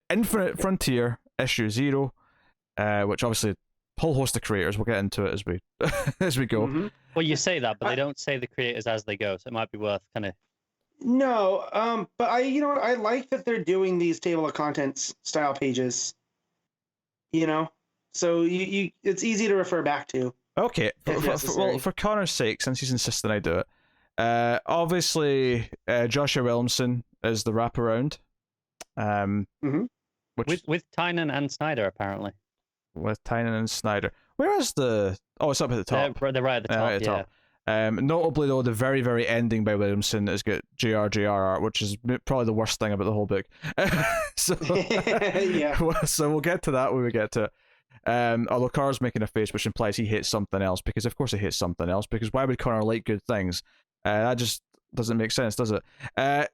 Infinite Frontier issue 0, which obviously whole host of creators. We'll get into it as we as we go. Mm-hmm. Well, you say that, but they don't say the creators as they go, so it might be worth kind of. No, but I like that they're doing these table of contents style pages. So you it's easy to refer back to. Okay, for Connor's sake, since he's insisting I do it, obviously Joshua Williamson is the wraparound. With Tynan and Snyder, apparently. With Tynan and Snyder. Where is the... Oh, it's up at the top. They're right at the top, right at the top. Notably, though, the very, very ending by Williamson has got JRJR art, which is probably the worst thing about the whole book. So, yeah. So we'll get to that when we get to it. Although Carr's making a face which implies he hates something else, because of course he hates something else, because why would Connor like good things? That just doesn't make sense, does it?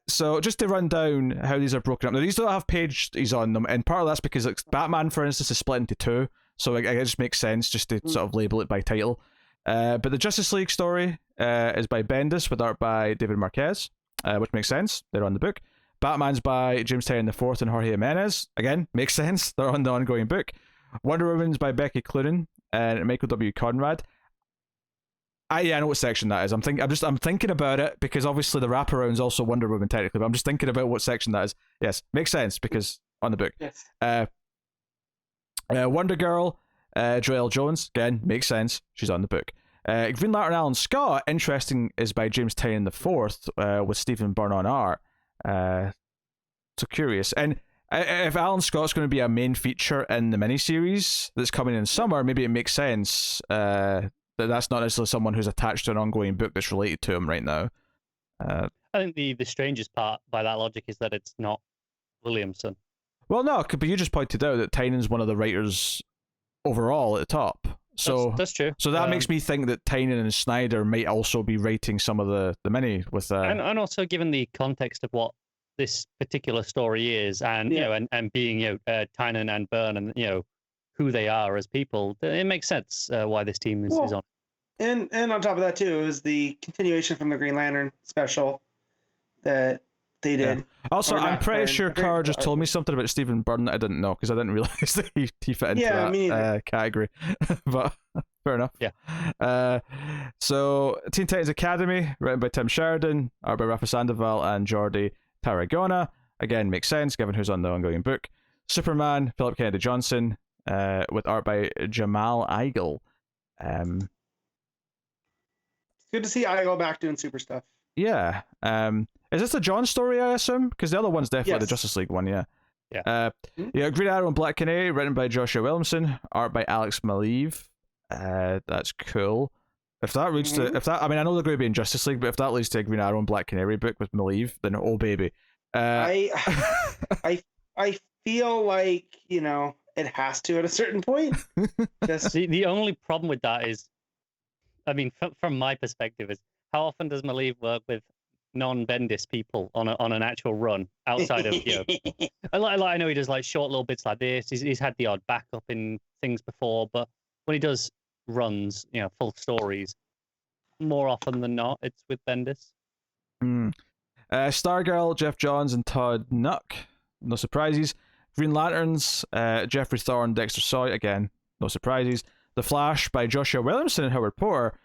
So just to run down how these are broken up. Now, these don't have pages on them, and part of that's because Batman, for instance, is split into 2, so it just makes sense just to sort of label it by title. But the Justice League story is by Bendis with art by David Marquez, which makes sense. They're on the book. Batman's by James Tynion IV and Jorge Jimenez. Again, makes sense. They're on the ongoing book. Wonder Woman's by Becky Cloonan and Michael W. Conrad. I know what section that is. I'm thinking about it because obviously the wraparound's also Wonder Woman technically, but I'm just thinking about what section that is. Yes, makes sense because on the book. Yes. Wonder Girl, Joelle Jones, again, makes sense. She's on the book. Green Lantern Alan Scott, interesting, is by James Tynion IV with Stephen Byrne on art. So curious. And if Alan Scott's going to be a main feature in the miniseries that's coming in summer, maybe it makes sense that that's not necessarily someone who's attached to an ongoing book that's related to him right now. I think the strangest part by that logic is that it's not Williamson. Well, no, but you just pointed out that Tynion's one of the writers overall at the top. So that's true. So that makes me think that Tynion and Snyder might also be writing some of the mini with and also given the context of what this particular story is, and and being Tynion and Byrne, and who they are as people, it makes sense why this team is on. And on top of that too is the continuation from the Green Lantern special that they did. Yeah. Also, I'm pretty sure Carr just told me something about Stephen Byrne that I didn't know because I didn't realize that he fit into that category. But fair enough. Yeah. So Teen Titans Academy, written by Tim Sheridan, art by Rafa Sandoval and Jordi Tarragona. Again, makes sense given who's on the ongoing book. Superman, Philip Kennedy Johnson, with art by Jamal Igle. It's good to see Igle back doing super stuff. Yeah. Is this the John story, I assume? Because the other one's definitely the Justice League one, yeah. Yeah. Green Arrow and Black Canary, written by Joshua Williamson, art by Alex Maleev. That's cool. If that leads to, I mean, I know they're going to be in Justice League, but if that leads to a Green Arrow and Black Canary book with Maleev, then oh baby. I feel like it has to at a certain point. The only problem with that is, I mean, from my perspective, is how often does Maleev work with non-Bendis people on an actual run outside of I know he does like short little bits like this. He's had the odd backup in things before, but when he does runs, full stories, more often than not, it's with Bendis. Stargirl, Jeff Johns and Todd Nuck, no surprises. Green Lanterns, Jeffrey Thorne, Dexter Soy, again, no surprises. The Flash by Joshua Williamson and Howard Porter,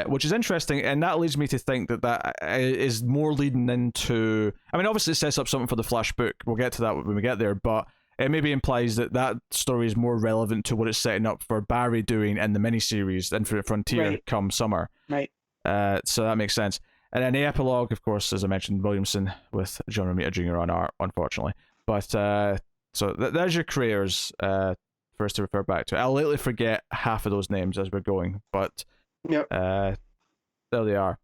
which is interesting, and that leads me to think that is more leading into... I mean, obviously it sets up something for the Flash book. We'll get to that when we get there, but it maybe implies that story is more relevant to what it's setting up for Barry doing in the miniseries Infinite Frontier come summer. Right. So that makes sense. And then the epilogue, of course, as I mentioned, Williamson with John Romita Jr. on art, unfortunately. But so there's your creators for us to refer back to. I'll lately forget half of those names as we're going, but there they are.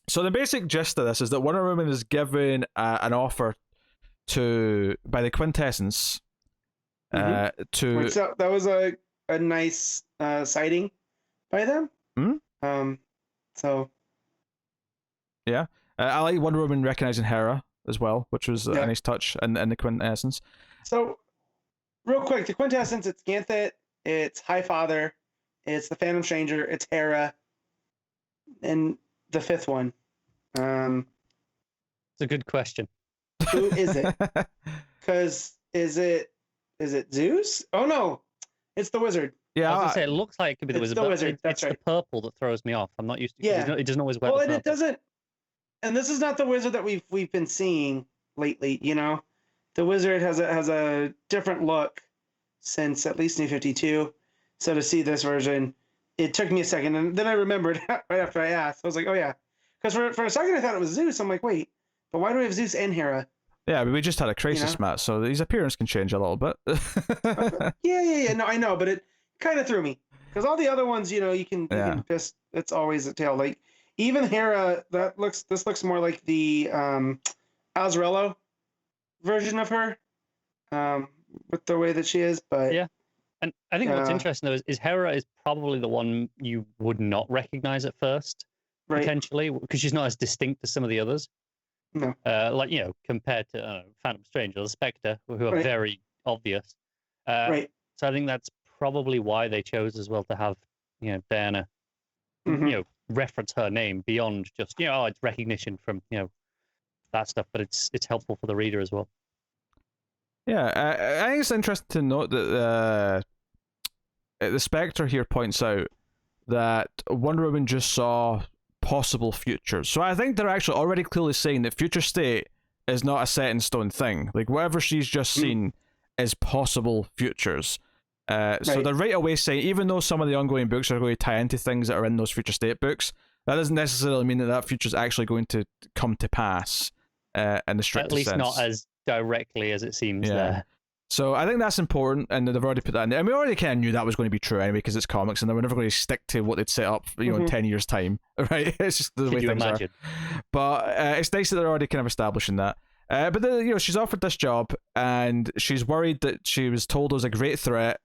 So the basic gist of this is that Wonder Woman is given an offer by the Quintessence to... that was a nice sighting by them. So yeah, I like Wonder Woman recognizing Hera as well, which was a nice touch in the Quintessence. So real quick, the Quintessence, it's Ganthet, it's Highfather, it's the Phantom Stranger, it's Hera, and the fifth one. It's a good question. Who is it? Because is it Zeus? Oh no, it's the wizard. I was gonna say it looks like it could be the It's wizard, the but wizard, that's it's right. the purple that throws me off. I'm not used to. Yeah. It doesn't always wear Well, the and purple. it doesn't. And this is not the wizard that we've been seeing lately. You know, the wizard has a different look since at least New 52. So to see this version, it took me a second, and then I remembered right after I asked. I was like, oh yeah, because for a second I thought it was Zeus. I'm like, wait, but why do we have Zeus and Hera? Yeah, but we just had a crisis, Matt, so his appearance can change a little bit. Yeah. No, I know, but it kind of threw me because all the other ones, you can just, it's always a tail. Like even Hera, this looks more like the Azarello version of her, with the way that she is. But yeah, and I think what's interesting though is Hera is probably the one you would not recognize at first, potentially, because she's not as distinct as some of the others. No. Like, compared to Phantom Stranger or the Spectre, who are very obvious. Right. So I think that's probably why they chose as well to have, Diana, reference her name beyond just, it's recognition from, that stuff, but it's helpful for the reader as well. Yeah, I think it's interesting to note that the Spectre here points out that Wonder Woman just saw possible futures. So I think they're actually already clearly saying that future state is not a set in stone thing. Like whatever she's just seen is possible futures. So they're right away saying, even though some of the ongoing books are going to tie into things that are in those future state books, that doesn't necessarily mean that future is actually going to come to pass in the strictest sense. At least not as directly as it seems there. So I think that's important, and they've already put that in there. And we already kind of knew that was going to be true anyway, because it's comics, and they were never going to stick to what they'd set up, in 10 years' time, right? It's just the way things are. But it's nice that they're already kind of establishing that. But then, she's offered this job, and she's worried that she was told there was a great threat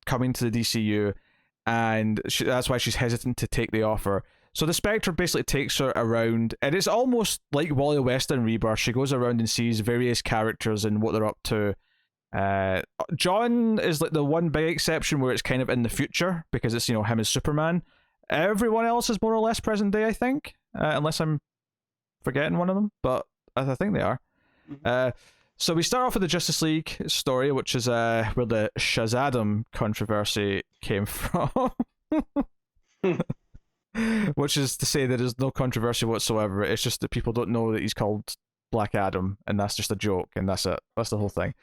coming to the DCU, and that's why she's hesitant to take the offer. So the Spectre basically takes her around, and it's almost like Wally West in Rebirth. She goes around and sees various characters and what they're up to. John is like the one big exception where it's kind of in the future because it's him as Superman. Everyone else is more or less present day, I think, unless I'm forgetting one of them, but I think they are. So we start off with the Justice League story, which is where the Shazadam controversy came from. Which is to say that there's no controversy whatsoever. It's just that people don't know that he's called Black Adam, and that's just a joke, and that's it. That's the whole thing.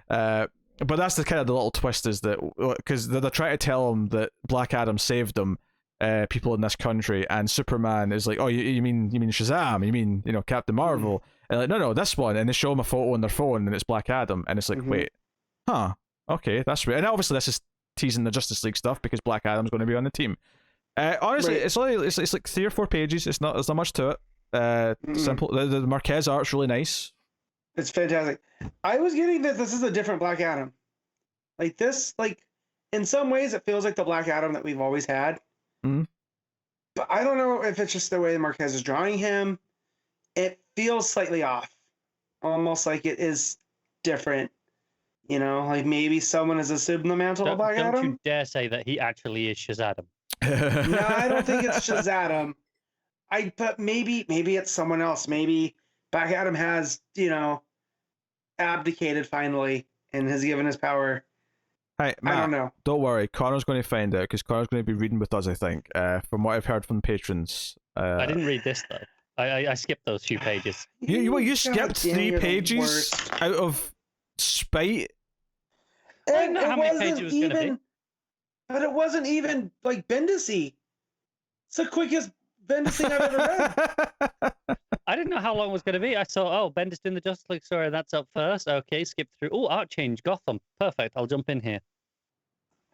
But that's the kind of the little twist, is that because they're trying to tell him that Black Adam saved them, people in this country, and Superman is like, oh, you mean Shazam? You mean Captain Marvel? And like, no, this one, and they show him a photo on their phone, and it's Black Adam, and it's like, wait, okay, that's right. And obviously this is teasing the Justice League stuff because Black Adam's going to be on the team. Honestly, it's like 3 or 4 pages. There's not much to it. Simple. The Marquez art's really nice. It's fantastic. I was getting that this is a different Black Adam. Like this, in some ways, it feels like the Black Adam that we've always had. But I don't know if it's just the way Marquez is drawing him. It feels slightly off, almost like it is different. Like maybe someone has assumed the mantle of Black Adam. Don't you dare say that he actually is Shazadam. No, I don't think it's Shazadam. But maybe it's someone else. Maybe Black Adam has, abdicated finally and has given his power. Hey, Matt, I don't know. Don't worry, Connor's going to find out because Connor's going to be reading with us, I think, from what I've heard from the patrons. I didn't read this, though. I skipped those few pages. You skipped 3 pages out of spite? I didn't know how many pages it was going to be. But it wasn't even, Bendis-y. It's the quickest Bendis thing I've ever read. I didn't know how long it was going to be. I saw, Bendis doing the Justice League story, that's up first. Okay, skip through. Oh, art change, Gotham. Perfect, I'll jump in here.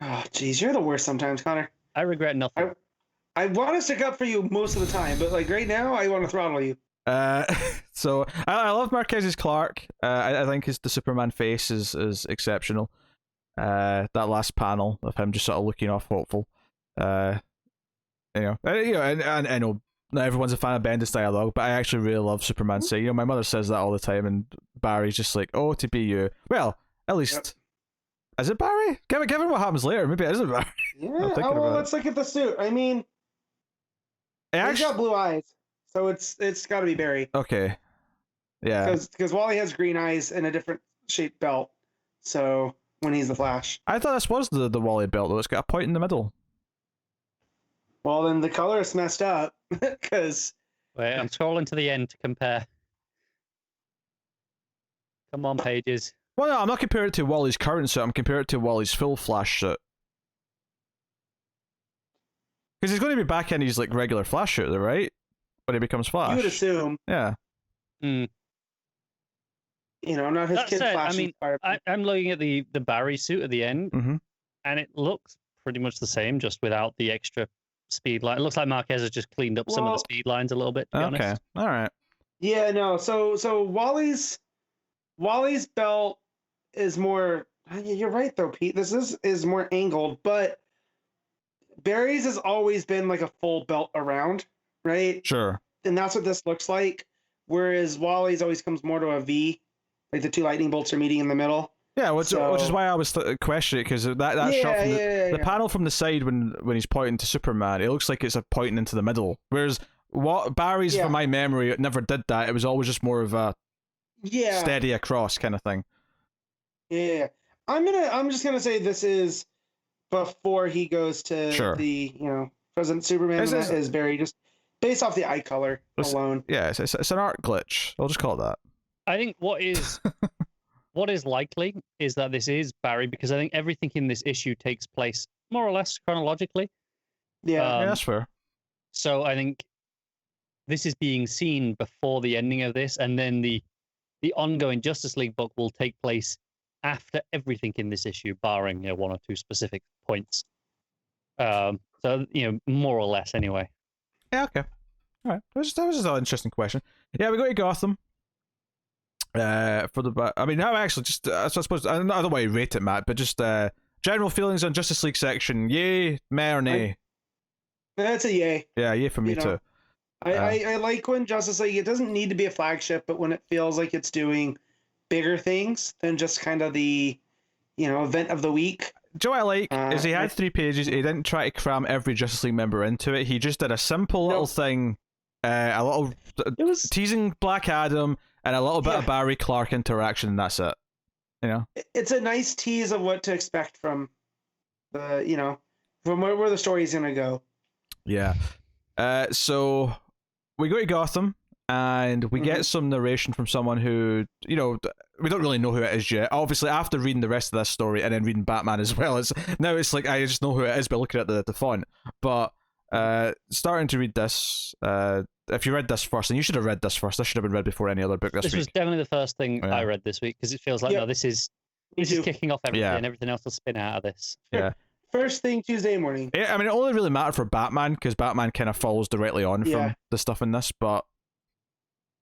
Oh, geez, you're the worst sometimes, Connor. I regret nothing. I want to stick up for you most of the time, but right now, I want to throttle you. So I love Marquez's Clark. I think the Superman face is exceptional. That last panel of him just sort of looking off hopeful. And I know not everyone's a fan of Bendis dialogue, but I actually really love Superman saying, my mother says that all the time, and Barry's just like, oh, to be you. Well, at least, is it Barry? Given what happens later, maybe it isn't Barry. Yeah, let's look at the suit. I mean, he's got blue eyes, so it's got to be Barry. Okay. Yeah. Because Wally has green eyes and a different shaped belt. So when he's the Flash. I thought this was the Wally belt, though. It's got a point in the middle. Well, then the color is messed up because. Wait, I'm scrolling to the end to compare. Come on, pages. Well, no, I'm not comparing it to Wally's current suit. I'm comparing it to Wally's full Flash suit. Because he's going to be back in his like regular Flash suit, though, right? When he becomes Flash. You would assume. Yeah. Mm. You know, not his That kid said, Flash. I mean, I'm looking at the Barry suit at the end, and it looks pretty much the same, just without the extra speed line. It looks like Marquez has just cleaned up some of the speed lines a little bit, to be honest. All right. Yeah, no. So Wally's belt is more. You're right though, Pete. This is more angled, but Barry's has always been like a full belt around, right? Sure. And that's what this looks like. Whereas Wally's always comes more to a V, like the two lightning bolts are meeting in the middle. Yeah, which is why I was questioning it, because that shot from the panel from the side when he's pointing to Superman, it looks like it's pointing into the middle. Whereas what Barry's, from my memory, it never did that. It was always just more of a steady across kind of thing. Yeah, I'm just gonna say this is before he goes to the President Superman. And that is Barry, just based off the eye color alone. Yeah, it's an art glitch. I'll just call it that. I think what is likely is that this is Barry, because I think everything in this issue takes place more or less chronologically. Yeah, that's fair. So I think this is being seen before the ending of this, and then the ongoing Justice League book will take place after everything in this issue, barring one or two specific points. So more or less, anyway. Yeah. Okay. All right. That was just an interesting question. Yeah, we go to Gotham. For the I mean, now actually just I suppose I don't know why you rate it, Matt, but just general feelings on Justice League section. Yay, meh or nay? That's a yay. Yeah, yay for me too. I like when Justice League, it doesn't need to be a flagship, but when it feels like it's doing bigger things than just kind of the event of the week. Joe, I like is he had 3 pages. He didn't try to cram every Justice League member into it. He just did a simple little thing, a little teasing Black Adam and a little bit of Barry Clark interaction, and that's it. It's a nice tease of what to expect from the from where the story's gonna go. Yeah. So we go to Gotham and we get some narration from someone who, we don't really know who it is yet. Obviously, after reading the rest of this story and then reading Batman as well, it's like I just know who it is by looking at the font. But starting to read this, if you read this first, and you should have read this first, this should have been read before any other book this week. This was definitely the first thing I read this week, because it feels like, this is kicking off everything, and everything else will spin out of this. Yeah. First thing Tuesday morning. Yeah, I mean, it only really mattered for Batman, because Batman kind of follows directly on from the stuff in this, but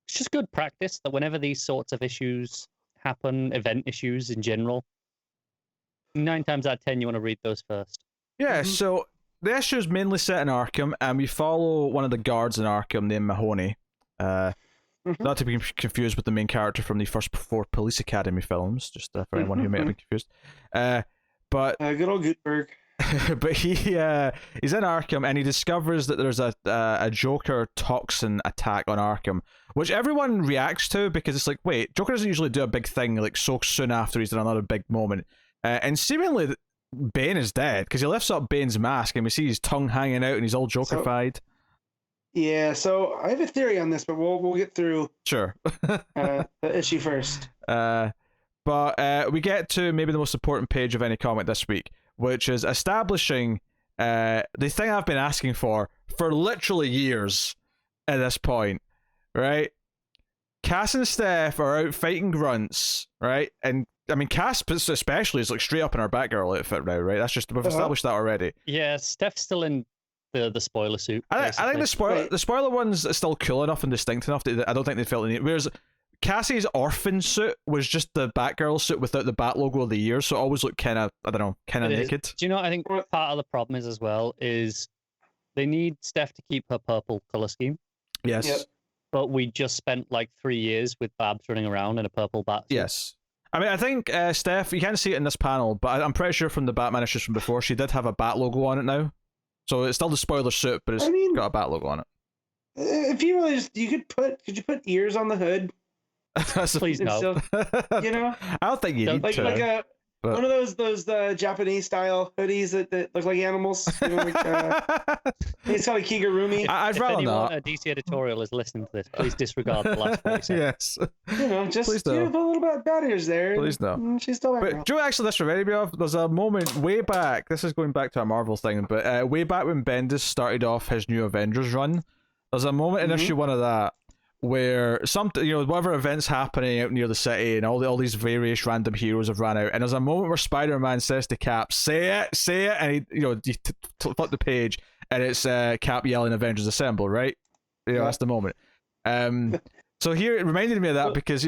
it's just good practice that whenever these sorts of issues happen, event issues in general, 9 times out of 10 you want to read those first. Yeah, so the issue is mainly set in Arkham, and we follow one of the guards in Arkham named Mahoney. Not to be confused with the main character from the first 4 Police Academy films, just for anyone who may have been confused. But good old Gutenberg. but he's in Arkham, and he discovers that there's a Joker toxin attack on Arkham, which everyone reacts to because it's like, wait, Joker doesn't usually do a big thing like so soon after he's done another big moment. And seemingly Bane is dead, because he lifts up Bane's mask and we see his tongue hanging out and he's all Joker-fied. So I have a theory on this, but we'll get through the issue first. But we get to maybe the most important page of any comic this week, which is establishing the thing I've been asking for literally years at this point, right? Cass and Steph are out fighting grunts, right? And I mean, Cass especially is like straight up in her Batgirl outfit now, right? That's just, we've established that already. Yeah, Steph's still in the spoiler suit. I think the spoiler one's still cool enough and distinct enough that I don't think they felt the need. Whereas Cassie's orphan suit was just the Batgirl suit without the Bat logo of the year, so it always looked kind of naked. Do you know what I think part of the problem is as well is they need Steph to keep her purple color scheme. Yes. Yep. But we just spent like 3 years with Babs running around in a purple bat suit. Yes. I mean, I think Steph, you can't see it in this panel, but I'm pretty sure from the Batman issues from before, she did have a Bat logo on it now. So it's still the spoiler suit, but got a Bat logo on it. If you really could you put ears on the hood? Please no. Still, you know, I don't think you need like to. One of those Japanese style hoodies that look like animals. You know, it's called a kigurumi. I'd if rather anyone not. at DC editorial is listening to this, please disregard the last 40 seconds. Yes. You know, just put a little bit of barriers there. Please no. She's still back. But do you know what actually this reminded me of? There's a moment way back. This is going back to a Marvel thing, but way back when Bendis started off his New Avengers run, there's a moment in issue 1 of that where whatever events happening out near the city and all these various random heroes have ran out, and there's a moment where Spider-Man says to Cap, say it, and he you flip the page and it's Cap yelling Avengers Assemble, right? That's the moment. So here it reminded me of that because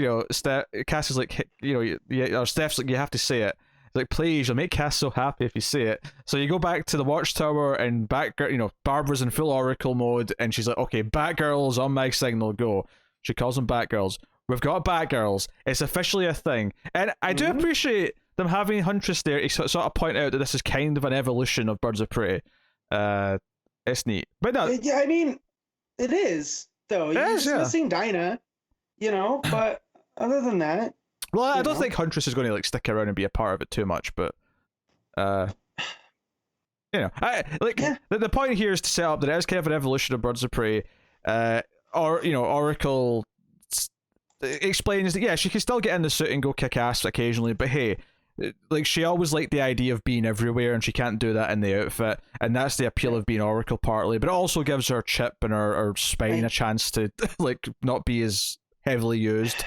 Cass is like, or Steph's like, you have to say it. It's like, please, you'll make Cass so happy if you say it. So you go back to the Watchtower and Barbara's in full Oracle mode, and she's like, okay, Batgirls on my signal, go. She calls them Batgirls. We've got Batgirls. It's officially a thing. And I do appreciate them having Huntress there to sort of point out that this is kind of an evolution of Birds of Prey. It's neat. But no. Yeah, I mean, it is, though. You're just missing Dinah, but other than that. Well, I don't think Huntress is going to stick around and be a part of it too much, but the point here is to set up that it is kind of an evolution of Birds of Prey, Oracle explains that she can still get in the suit and go kick ass occasionally, but hey, she always liked the idea of being everywhere, and she can't do that in the outfit, and that's the appeal of being Oracle partly, but it also gives her chip and her spine a chance to not be as heavily used.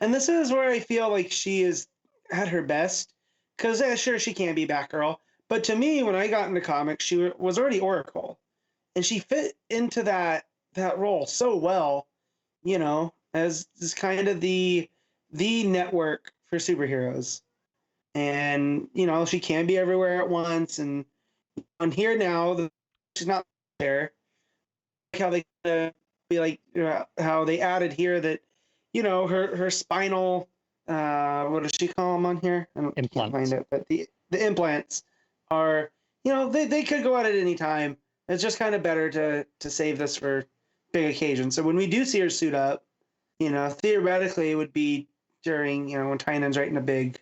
And this is where I feel like she is at her best. Because, sure, she can be Batgirl. But to me, when I got into comics, she was already Oracle. And she fit into that role so well, as kind of the network for superheroes. And, she can be everywhere at once. And on here now, she's not there. Like how they be how they added here that, her spinal, what does she call them on here? I can't find it, but the implants are, they could go out at any time. It's just kind of better to save this for big occasions. So when we do see her suit up, theoretically it would be during, when Tynan's writing a big,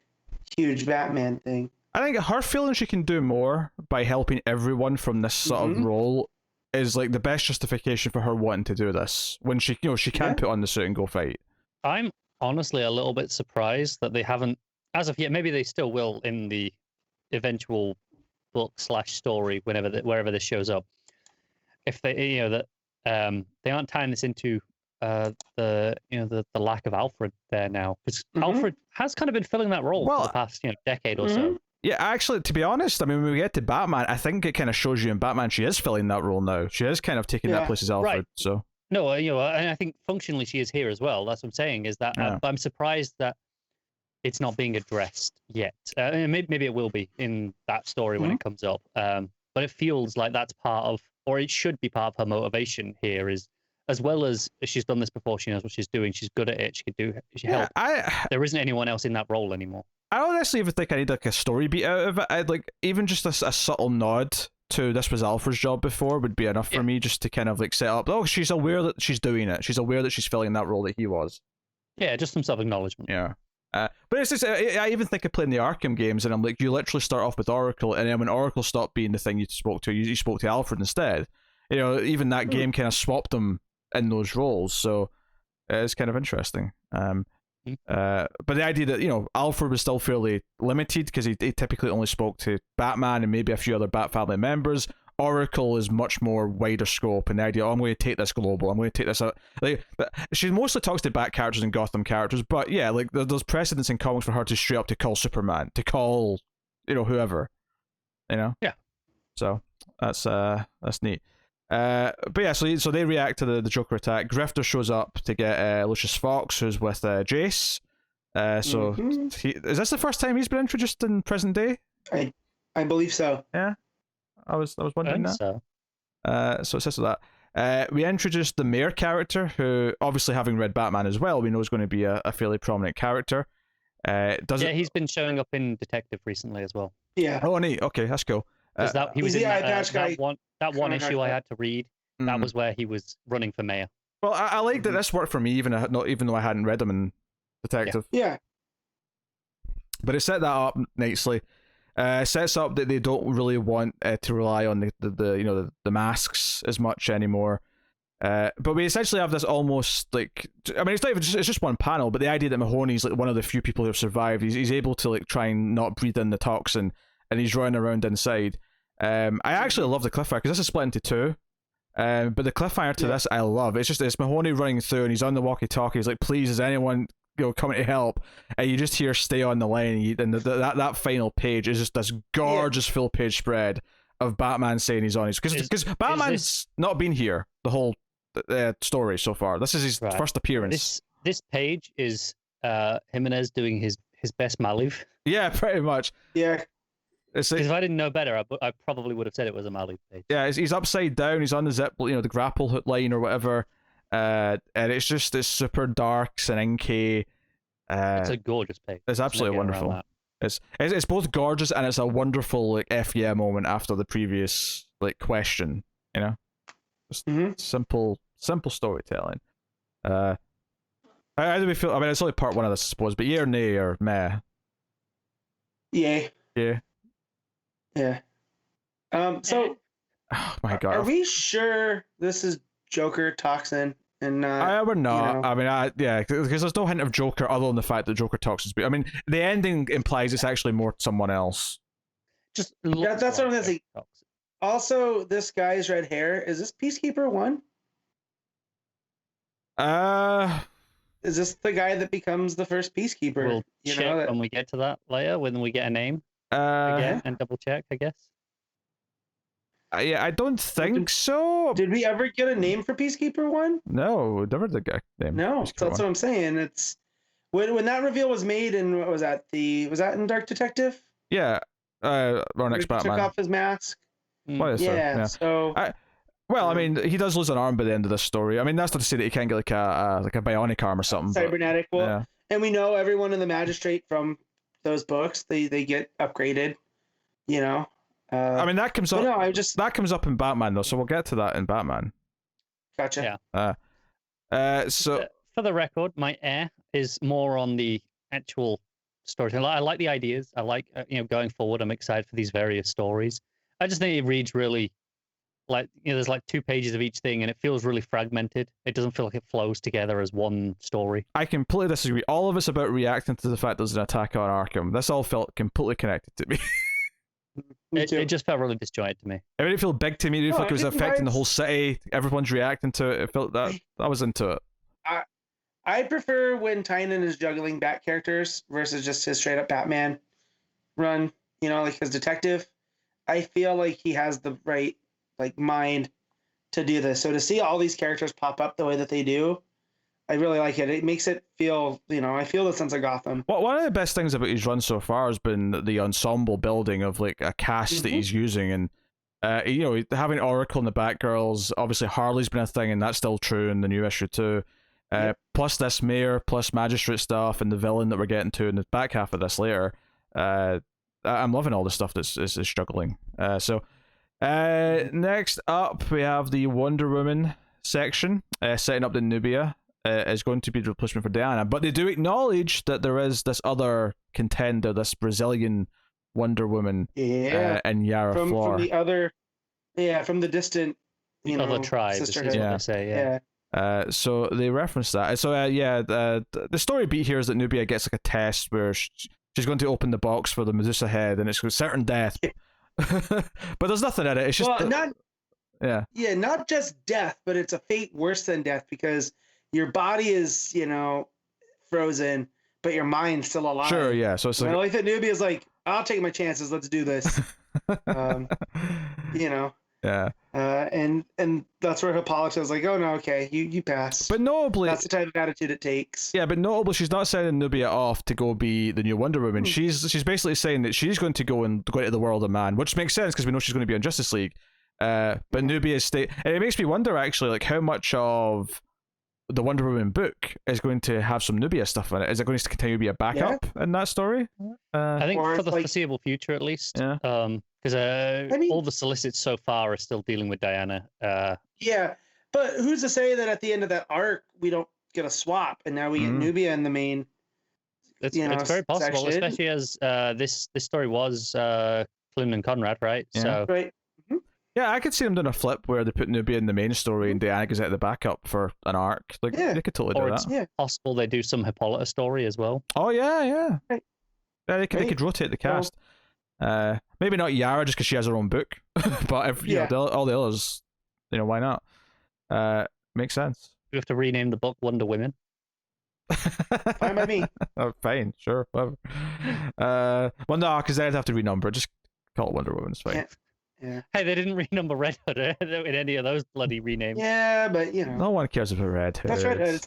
huge Batman thing. I think her feeling she can do more by helping everyone from this sort of role is the best justification for her wanting to do this. When she can put on the suit and go fight. I'm honestly a little bit surprised that they haven't, as of yet. Maybe they still will in the eventual book/story wherever this shows up. If they, they aren't tying this into the lack of Alfred there now, because Alfred has kind of been filling that role for the past decade or so. Yeah, actually, to be honest, I mean, when we get to Batman, I think it kind of shows you in Batman she is filling that role now. She is kind of taking that place as Alfred. Right. So. No, and I think functionally she is here as well. That's what I'm saying, is that I'm surprised that it's not being addressed yet. Maybe it will be in that story when it comes up. But it feels like that's part of, or it should be part of her motivation here, is as well as she's done this before, she knows what she's doing, she's good at it, she can do, she help. There isn't anyone else in that role anymore. I don't necessarily even think I need a story beat out of it. I'd even just a subtle nod to this was Alfred's job before would be enough for me, just to kind of set up, she's aware that she's doing it. She's aware that she's filling that role that he was. Yeah, just some self-acknowledgement. Yeah. But it's just, I even think of playing the Arkham games, and I'm like, you literally start off with Oracle, and then when Oracle stopped being the thing you spoke to, you spoke to Alfred instead. Even that game kind of swapped them in those roles, so it's kind of interesting. But the idea that Alfred was still fairly limited because he typically only spoke to Batman and maybe a few other Bat family members. Oracle is much more wider scope, and the idea, I'm going to take this global, I'm going to take this out. She mostly talks to Bat characters and Gotham characters, but yeah, there's precedence in comics for her to straight up to call Superman, to call whoever, Yeah. So that's neat. But yeah, so they react to the Joker attack. Grifter shows up to get Lucius Fox, who's with Jace. Is this the first time he's been introduced in present day? I believe so. Yeah, I was wondering that. So it says that. We introduced the Mayor character, who obviously, having read Batman as well, we know is going to be a fairly prominent character. He's been showing up in Detective recently as well. Yeah. Oh, neat. Okay, that's cool. He was in that one issue I had to read. That was where he was running for mayor. Well, I like that this worked for me, even though I hadn't read them in Detective. Yeah. But it set that up nicely. It sets up that they don't really want to rely on the masks as much anymore. But we essentially have this almost like, I mean, it's not even it's just one panel, but the idea that Mahoney's like one of the few people who have survived. He's able to like try and not breathe in the toxin, and he's running around inside. I actually love the cliffhanger because this is split into two. But the cliffhanger to this I love. It's Mahoney running through and he's on the walkie-talkie. He's like, "Please, is anyone coming to help?" And you just hear "Stay on the line." And that final page is just this gorgeous full page spread of Batman saying he's on his because Batman's not been here the whole story so far. This is his first appearance. This page is Jimenez doing his best Maliv. Yeah, pretty much. Yeah. Because if I didn't know better, I probably would have said it was a Maliv page. Yeah, he's upside down. He's on the zip, the grapple hook line or whatever. And it's super dark and inky. It's a gorgeous page. It's absolutely wonderful. It's both gorgeous and it's a wonderful like yeah moment after the previous like question. Just simple storytelling. How do we feel? I mean, it's only part one of this, I suppose. But yay or nay or meh? Yay. Yeah. Yeah. So. Oh my god. Are we sure this is Joker toxin? And we're not. I mean, because there's no hint of Joker other than the fact that Joker toxins. But I mean, the ending implies it's actually more someone else. That's what I'm gonna say. Also, this guy's red hair, is this Peacekeeper 1? Is this the guy that becomes the first Peacekeeper? We'll check when we get to that later, when we get a name again, and double check, I guess. Yeah, I don't think so. Did we ever get a name for Peacekeeper 1? No, we never did get a name. No, so that's what I'm saying. It's when that reveal was made, and what was that? Was that in Dark Detective? Yeah, our next Batman took off his mask. So. Well, I mean, he does lose an arm by the end of this story. I mean, that's not to say that he can't get like a bionic arm or something. Cybernetic. And we know everyone in the Magistrate from those books. They get upgraded. I mean, that comes up. No, that comes up in Batman though, so we'll get to that in Batman. Gotcha. Yeah. So for the record, my is more on the actual storytelling. I like the ideas. I like going forward. I'm excited for these various stories. I just think it reads really like there's like 2 pages of each thing, and it feels really fragmented. It doesn't feel like it flows together as one story. I completely disagree. All of it's about reacting to the fact there's an attack on Arkham. This all felt completely connected to me. It just felt really disjointed to me. It didn't feel big to me. It didn't feel like it was affecting the whole city. Everyone's reacting to it. It felt that I was into it. I prefer when Tynion is juggling Bat characters versus just his straight up Batman run. Like his detective. I feel like he has the right mind to do this. So to see all these characters pop up the way that they do, I really like it. It makes it feel, I feel the sense of Gotham. Well, one of the best things about his run so far has been the ensemble building of like a cast that he's using, and having Oracle and the Batgirls. Obviously, Harley's been a thing, and that's still true in the new issue too. Plus this mayor, plus magistrate stuff, and the villain that we're getting to in the back half of this later. I'm loving all the stuff that's is struggling. Next up, we have the Wonder Woman section, setting up that Nubia is going to be the replacement for Diana. But they do acknowledge that there is this other contender, this Brazilian Wonder Woman, in Yara Flor. From the other, from the distant, other tribe, is what they say, so they reference that. So the story beat here is that Nubia gets like a test where she's going to open the box for the Medusa head, and it's certain death. But there's nothing in it. It's just not just death, but it's a fate worse than death because your body is frozen, but your mind's still alive. Sure, yeah. So it's I like that Nubia's like, I'll take my chances. Let's do this. Yeah. And that's where Hippolyta is like, oh no, okay, you pass. But notably, that's the type of attitude it takes. Yeah, but notably, she's not sending Nubia off to go be the new Wonder Woman. She's basically saying that she's going to go into the world of man, which makes sense because we know she's going to be on Justice League. But Nubia and it makes me wonder actually, like how much of the Wonder Woman book is going to have some Nubia stuff in it. Is it going to continue to be a backup in that story? I think for the foreseeable future, at least. Yeah. Because all the solicits so far are still dealing with Diana. Yeah, But who's to say that at the end of that arc we don't get a swap and now we get Nubia in the main? It's very possible, section. especially as this story was Clune and Conrad, right? Yeah. So Right. Yeah, I could see them doing a flip where they put Nubia in the main story and Diana goes out the backup for an arc. Like, they could totally do that. Yeah. Possible they do some Hippolyta story as well. Oh yeah. Right. Yeah, they could rotate the cast. Maybe not Yara just because she has her own book, but if you know, all the others, you know, why not? Makes sense. We have to rename the book Wonder Women. Fine by me. Oh, fine, sure, whatever. Well, no, because they'd have to renumber. Just call it Wonder Woman. It's fine. Yeah. Hey, they didn't renumber Red Hood in any of those bloody renames. Yeah, but you know. No one cares about Red Hood. That's Red Hood. It's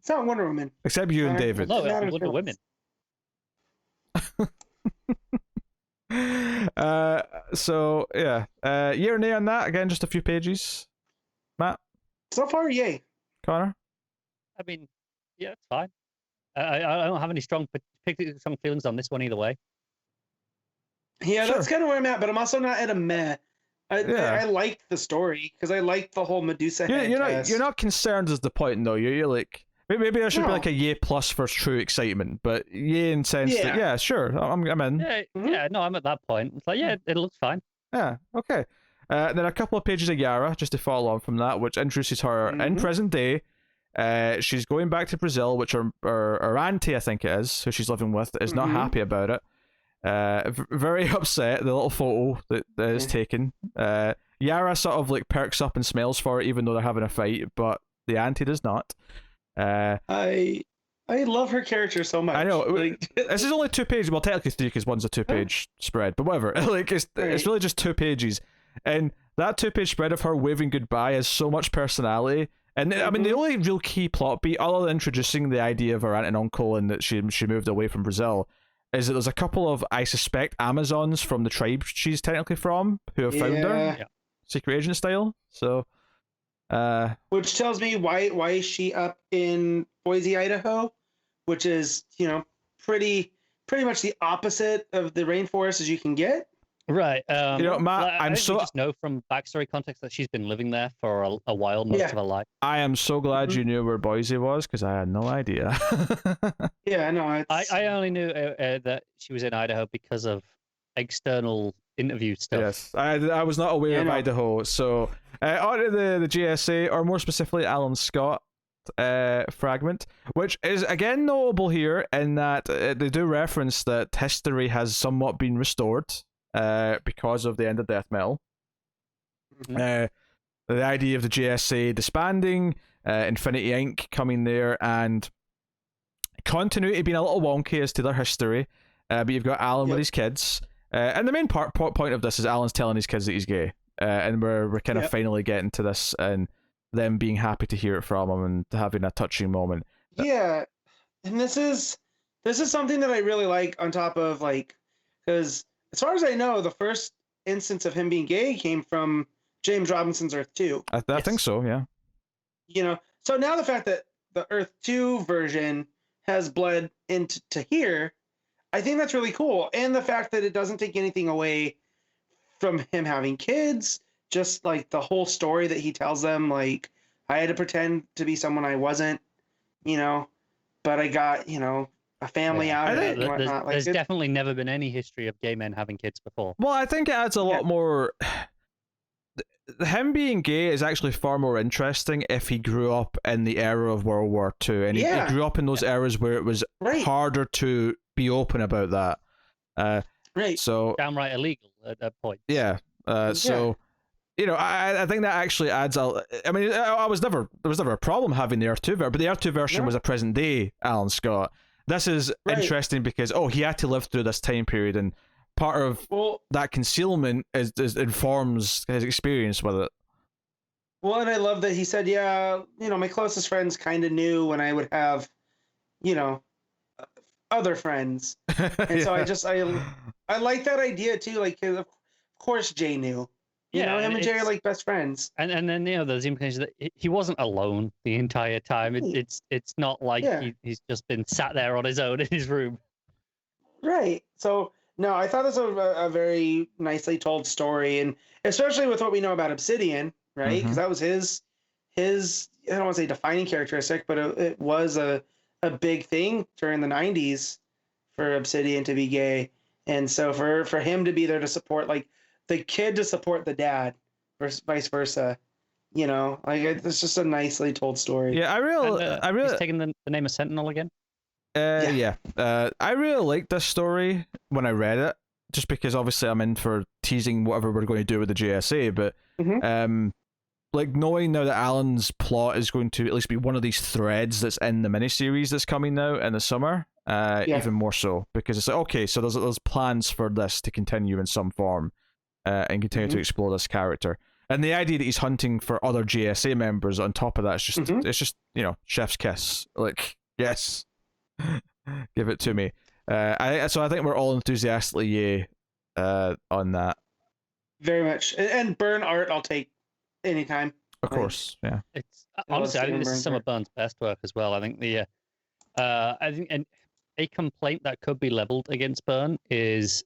not Wonder Woman. Except you and David. No, it's Wonder Women. So yeah, year and nay on that. Again, just a few pages. Matt, So far, yay. Connor. I mean, yeah, it's fine. I don't have any strong feelings on this one either way. Yeah, Sure. that's kind of where I'm at, but I'm also not at a meh. I liked the story because I liked the whole Medusa head test. You're not concerned is the point though. You're like maybe there should be like a yay plus for true excitement, but yay in sense that sure, I'm in. Yeah, no, I'm at that point. It's like it looks fine. Yeah, okay. Then a couple of pages of Yara just to follow on from that, which introduces her in present day. She's going back to Brazil, which her auntie, I think it is, who she's living with, is not happy about it. Very upset. The little photo that is taken. Yara sort of like perks up and smiles for it, even though they're having a fight, but the auntie does not. I love her character so much. I know. Like, this is only 2 pages. Well, technically 3 because one's a 2-page spread, but whatever. Like it's really just 2 pages, and that 2-page spread of her waving goodbye has so much personality. And I mean, the only real key plot beat, other than introducing the idea of her aunt and uncle and that she moved away from Brazil, is that there's a couple of, I suspect, Amazons from the tribe she's technically from who have found her, secret agent style. So, which tells me why is she up in Boise, Idaho, which is pretty much the opposite of the rainforest as you can get. Right. Matt, I just know from backstory context that she's been living there for a while, most of her life. I am so glad you knew where Boise was because I had no idea. Yeah, no. I only knew that she was in Idaho because of external interview stuff. Yes, I was not aware of Idaho. So on to the GSA, or more specifically Alan Scott fragment, which is again notable here in that they do reference that history has somewhat been restored. Because of the end of death metal. The idea of the GSA disbanding, Infinity Inc. coming there, and continuity being a little wonky as to their history, but you've got Alan with his kids, and the main point of this is Alan's telling his kids that he's gay, and we're kind of finally getting to this, and them being happy to hear it from him and having a touching moment. Yeah, and this is something that I really like on top of because as far as I know, the first instance of him being gay came from James Robinson's Earth 2. I think so, yeah. So now the fact that the Earth 2 version has bled into here, I think that's really cool. And the fact that it doesn't take anything away from him having kids, just like the whole story that he tells them, like, I had to pretend to be someone I wasn't, but I got, a family out of it and whatnot. There's definitely never been any history of gay men having kids before. Well, I think it adds a lot more. Him being gay is actually far more interesting if he grew up in the era of World War II, and he grew up in those eras where it was harder to be open about that. Right. So downright illegal at that point. Yeah. So. I think that actually adds a. I mean, there was never a problem having the Earth 2 version, but the Earth 2 version was a present day Alan Scott. This is interesting because he had to live through this time period, and part of that concealment is informs his experience with it. Well, and I love that he said, my closest friends kind of knew when I would have, other friends, and so I like that idea too. Like, of course, Jay knew. Him and Jay are like best friends. And then there's the implication that he wasn't alone the entire time. It's not like he's just been sat there on his own in his room. Right. So no, I thought this was a very nicely told story, and especially with what we know about Obsidian, right? Because that was his his, I don't want to say defining characteristic, but it was a big thing during the 90s for Obsidian to be gay. And so for him to be there to support, like, the kid to support the dad versus vice versa, you know, like, it's just a nicely told story. Yeah, I really he's taking the name of Sentinel again. Yeah. I really liked this story when I read it, just because obviously I'm in for teasing whatever we're going to do with the JSA, but like, knowing now that Alan's plot is going to at least be one of these threads that's in the miniseries that's coming now in the summer, even more so, because it's like, okay, so there's plans for this to continue in some form, and continue to explore this character. And the idea that he's hunting for other JSA members on top of that is just, it's just, you know, chef's kiss. Like, yes, give it to me. So I think we're all enthusiastically yay on that. Very much. And Byrne art, I'll take anytime. Of course, yeah. It's honestly, I think this is some of Byrne's best work as well. I think and a complaint that could be leveled against Byrne is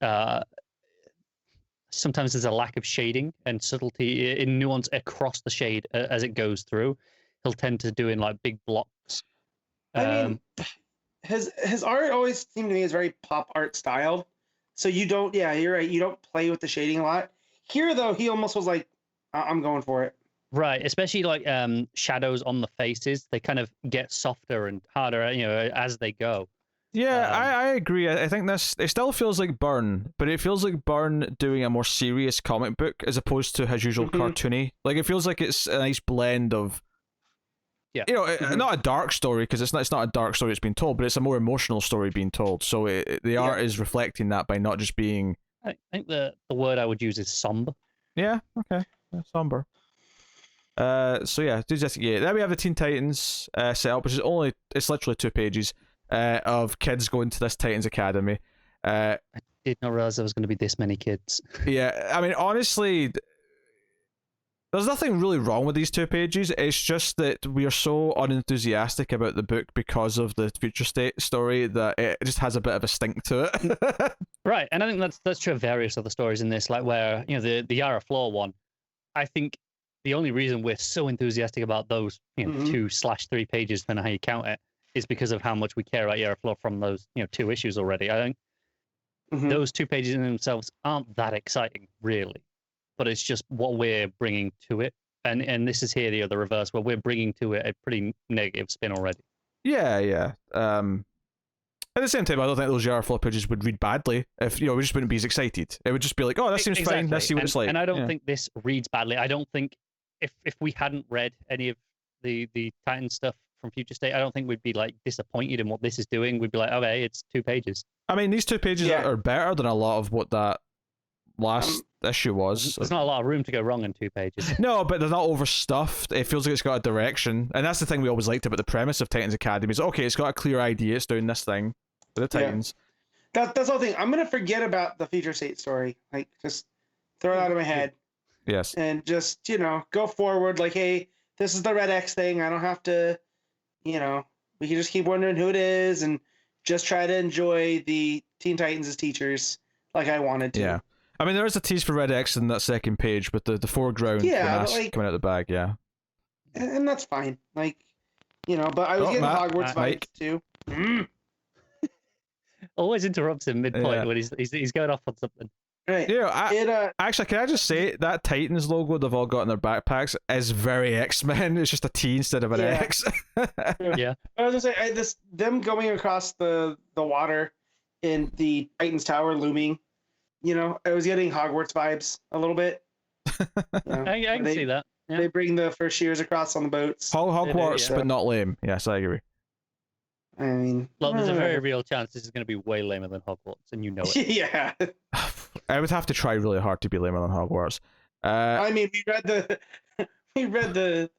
sometimes there's a lack of shading and subtlety in nuance across the shade as it goes through. He'll tend to do in like big blocks. I mean, his art always seemed to me is very pop art styled. So you don't, you're right, you don't play with the shading a lot. Here, though, he almost was like, I'm going for it. Right, especially like shadows on the faces. They kind of get softer and harder, you know, as they go. Yeah, I agree. I think it still feels like Byrne, but it feels like Byrne doing a more serious comic book as opposed to his usual cartoony. Like, it feels like it's a nice blend of, you know, not a dark story, because it's not a dark story that's being told, but it's a more emotional story being told. So the art is reflecting that by not just being. I think the word I would use is somber. Yeah. Okay. Yeah, somber. So yeah, then we have the Teen Titans set up, which is it's literally 2 pages of kids going to this Titans Academy. I did not realize there was going to be this many kids. Yeah, I mean, honestly, there's nothing really wrong with these 2 pages. It's just that we are so unenthusiastic about the book because of the Future State story that it just has a bit of a stink to it. Right, and I think that's true of various other stories in this, like where, you know, the Yara Floor one. I think the only reason we're so enthusiastic about those, you know, 2/3 pages, depending on how you count it, is because of how much we care about Yara Floor from those, you know, 2 issues already. I think those 2 pages in themselves aren't that exciting, really, but it's just what we're bringing to it, and this is here the reverse, where we're bringing to it a pretty negative spin already. Yeah. At the same time, I don't think those Yara Floor pages would read badly if, you know, we just wouldn't be as excited. It would just be like, oh, that seems fine. Let's see what it's like. And I don't think this reads badly. I don't think if we hadn't read any of the Titan stuff from Future State, I don't think we'd be like disappointed in what this is doing. We'd be like, okay, it's 2 pages. I mean, these 2 pages are better than a lot of what that last issue was. There's not a lot of room to go wrong in 2 pages. No, but they're not overstuffed. It feels like it's got a direction, and that's the thing we always liked about the premise of Titans Academy. Is okay, it's got a clear idea. It's doing this thing for the Titans. That's the whole thing. I'm gonna forget about the Future State story. Like, just throw it out of my head. Yes. And just, you know, go forward. Like, hey, this is the Red X thing. I don't have to, you know, we can just keep wondering who it is and just try to enjoy the Teen Titans as teachers like I wanted to. Yeah. I mean, there is a tease for Red X in that second page, but the foreground mask coming out of the bag, and that's fine. Like, you know, but I was getting Hogwarts vibes too. Always interrupts him midpoint when he's going off on something. Right. You know, actually, can I just say that Titans logo they've all got in their backpacks is very X-Men. It's just a T instead of an X. Yeah. I was gonna say them going across the water in the Titans Tower looming. You know, I was getting Hogwarts vibes a little bit. You know, I can see that. Yeah. They bring the first years across on the boats. Hogwarts, but not lame. Yes, I agree. I mean, look, there's a very real chance this is going to be way lamer than Hogwarts, and you know it. Yeah. I would have to try really hard to be lamer than Hogwarts. I mean, we read the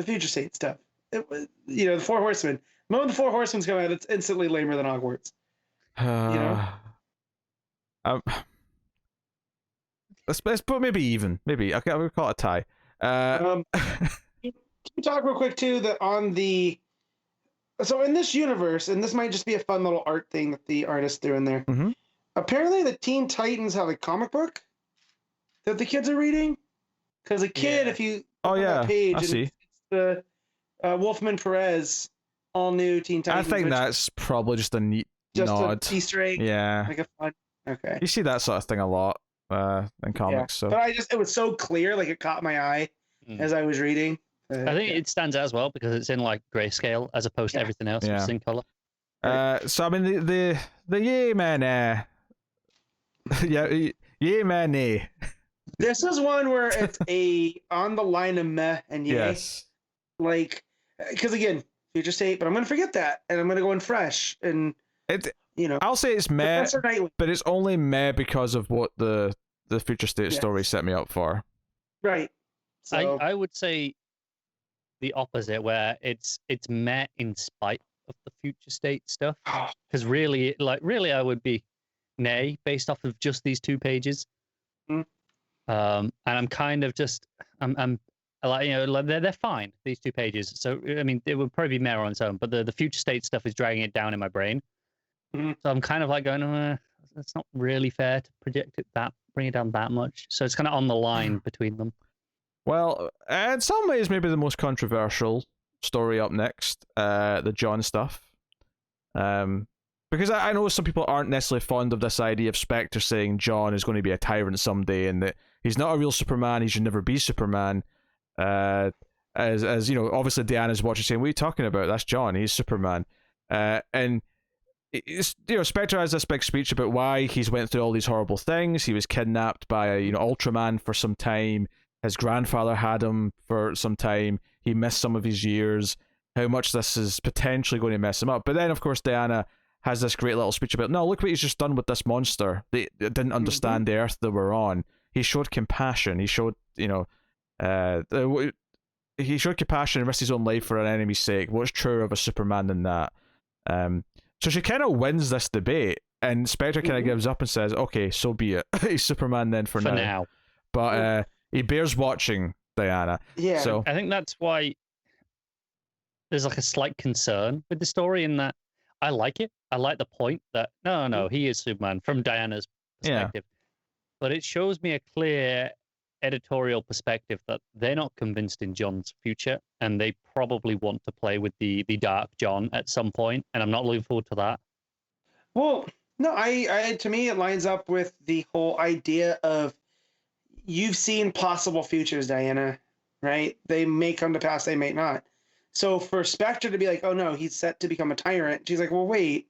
Future State stuff. It was, you know, the 4 Horsemen. The moment the 4 Horsemen come out, it's instantly lamer than Hogwarts. You know. Let's put maybe even. Maybe okay, we'll call it a tie. Can we talk real quick too that on the so in this universe, and this might just be a fun little art thing that the artists threw in there. Apparently, the Teen Titans have a comic book that the kids are reading. Because a kid, if you that page, I see. It's the Wolfman Perez all new Teen Titans. I think that's probably just a neat nod. An Easter egg. Yeah. Like a fun. Okay. You see that sort of thing a lot in comics. So. But it was so clear, like it caught my eye as I was reading. I think it stands out as well because it's in like grayscale as opposed to everything else, which is in color. So I mean the yay man, yay man. This is one where it's on the line of meh and yay. Yes. Like, because again, future state, but I'm gonna forget that and I'm gonna go in fresh and I'll say it's meh, but it's only meh because of what the future state story set me up for. Right. So I would say the opposite, where it's meh in spite of the future state stuff. Because really, I would be nay based off of just these 2 pages. And I'm kind of just I'm like, they're fine, these 2 pages. So I mean, it would probably be meh on its own, but the future state stuff is dragging it down in my brain. So I'm kind of like going, it's not really fair to bring it down that much. So it's kind of on the line between them. Well, in some ways, maybe the most controversial story up next, the John stuff. Because I know some people aren't necessarily fond of this idea of Spectre saying John is going to be a tyrant someday and that he's not a real Superman, he should never be Superman. As you know, obviously Diana's watching saying, what are you talking about? That's John, he's Superman. And it's, Spectre has this big speech about why he's went through all these horrible things. He was kidnapped by Ultraman for some time. His grandfather had him for some time. He missed some of his years. How much this is potentially going to mess him up. But then, of course, Diana has this great little speech about, no, look what he's just done with this monster. They didn't understand the Earth that we're on. He showed compassion. He showed, he showed compassion and risked his own life for an enemy's sake. What's truer of a Superman than that? So she kind of wins this debate, and Spectre kind of gives up and says, okay, so be it. He's Superman then for now. But he bears watching, Diana. Yeah. So I think that's why there's like a slight concern with the story in that I like it. I like the point that, no, he is Superman from Diana's perspective. Yeah. But it shows me a clear editorial perspective that they're not convinced in John's future, and they probably want to play with the dark John at some point, and I'm not looking forward to that. Well, no, I to me it lines up with the whole idea of you've seen possible futures, Diana, right? They may come to pass, they may not. So for Spectre to be like, oh no, he's set to become a tyrant, she's like, well, wait,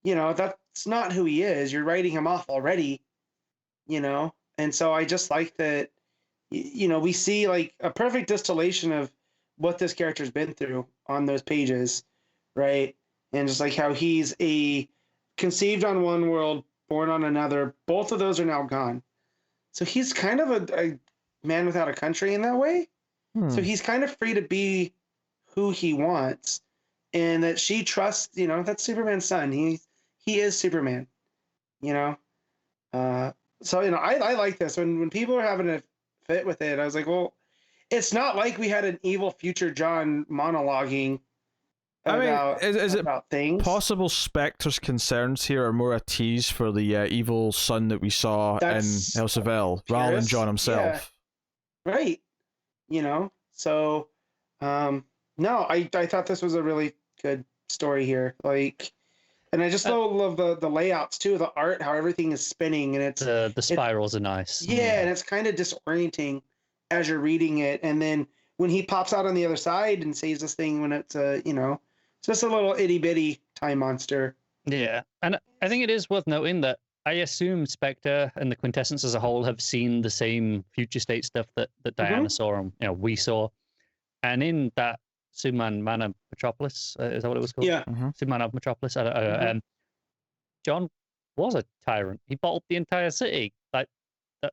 that's not who he is. You're writing him off already, And so I just like that, we see like a perfect distillation of what this character's been through on those pages, right? And just like how he's conceived on one world, born on another. Both of those are now gone. So he's kind of a man without a country in that way. So he's kind of free to be who he wants. And that she trusts, that's Superman's son. He is Superman, So, I like this. When people are having a fit with it, I was like, well, it's not like we had an evil future John monologuing about, is about it things. Possible Spectre's concerns here are more a tease for the evil son that we saw in House of L, rather than John himself. Yeah. Right. So, no, I thought this was a really good story here. Like, and I just love the layouts too, the art, how everything is spinning, and it's the spirals are nice. Yeah, and it's kind of disorienting as you're reading it, and then when he pops out on the other side and says this thing when it's it's just a little itty bitty time monster. Yeah, and I think it is worth noting that I assume Spectre and the Quintessence as a whole have seen the same future state stuff that Diana saw and we saw, and in that Superman Man of Metropolis, is that what it was called? Yeah. Superman of Metropolis. John was a tyrant. He bottled the entire city. Like,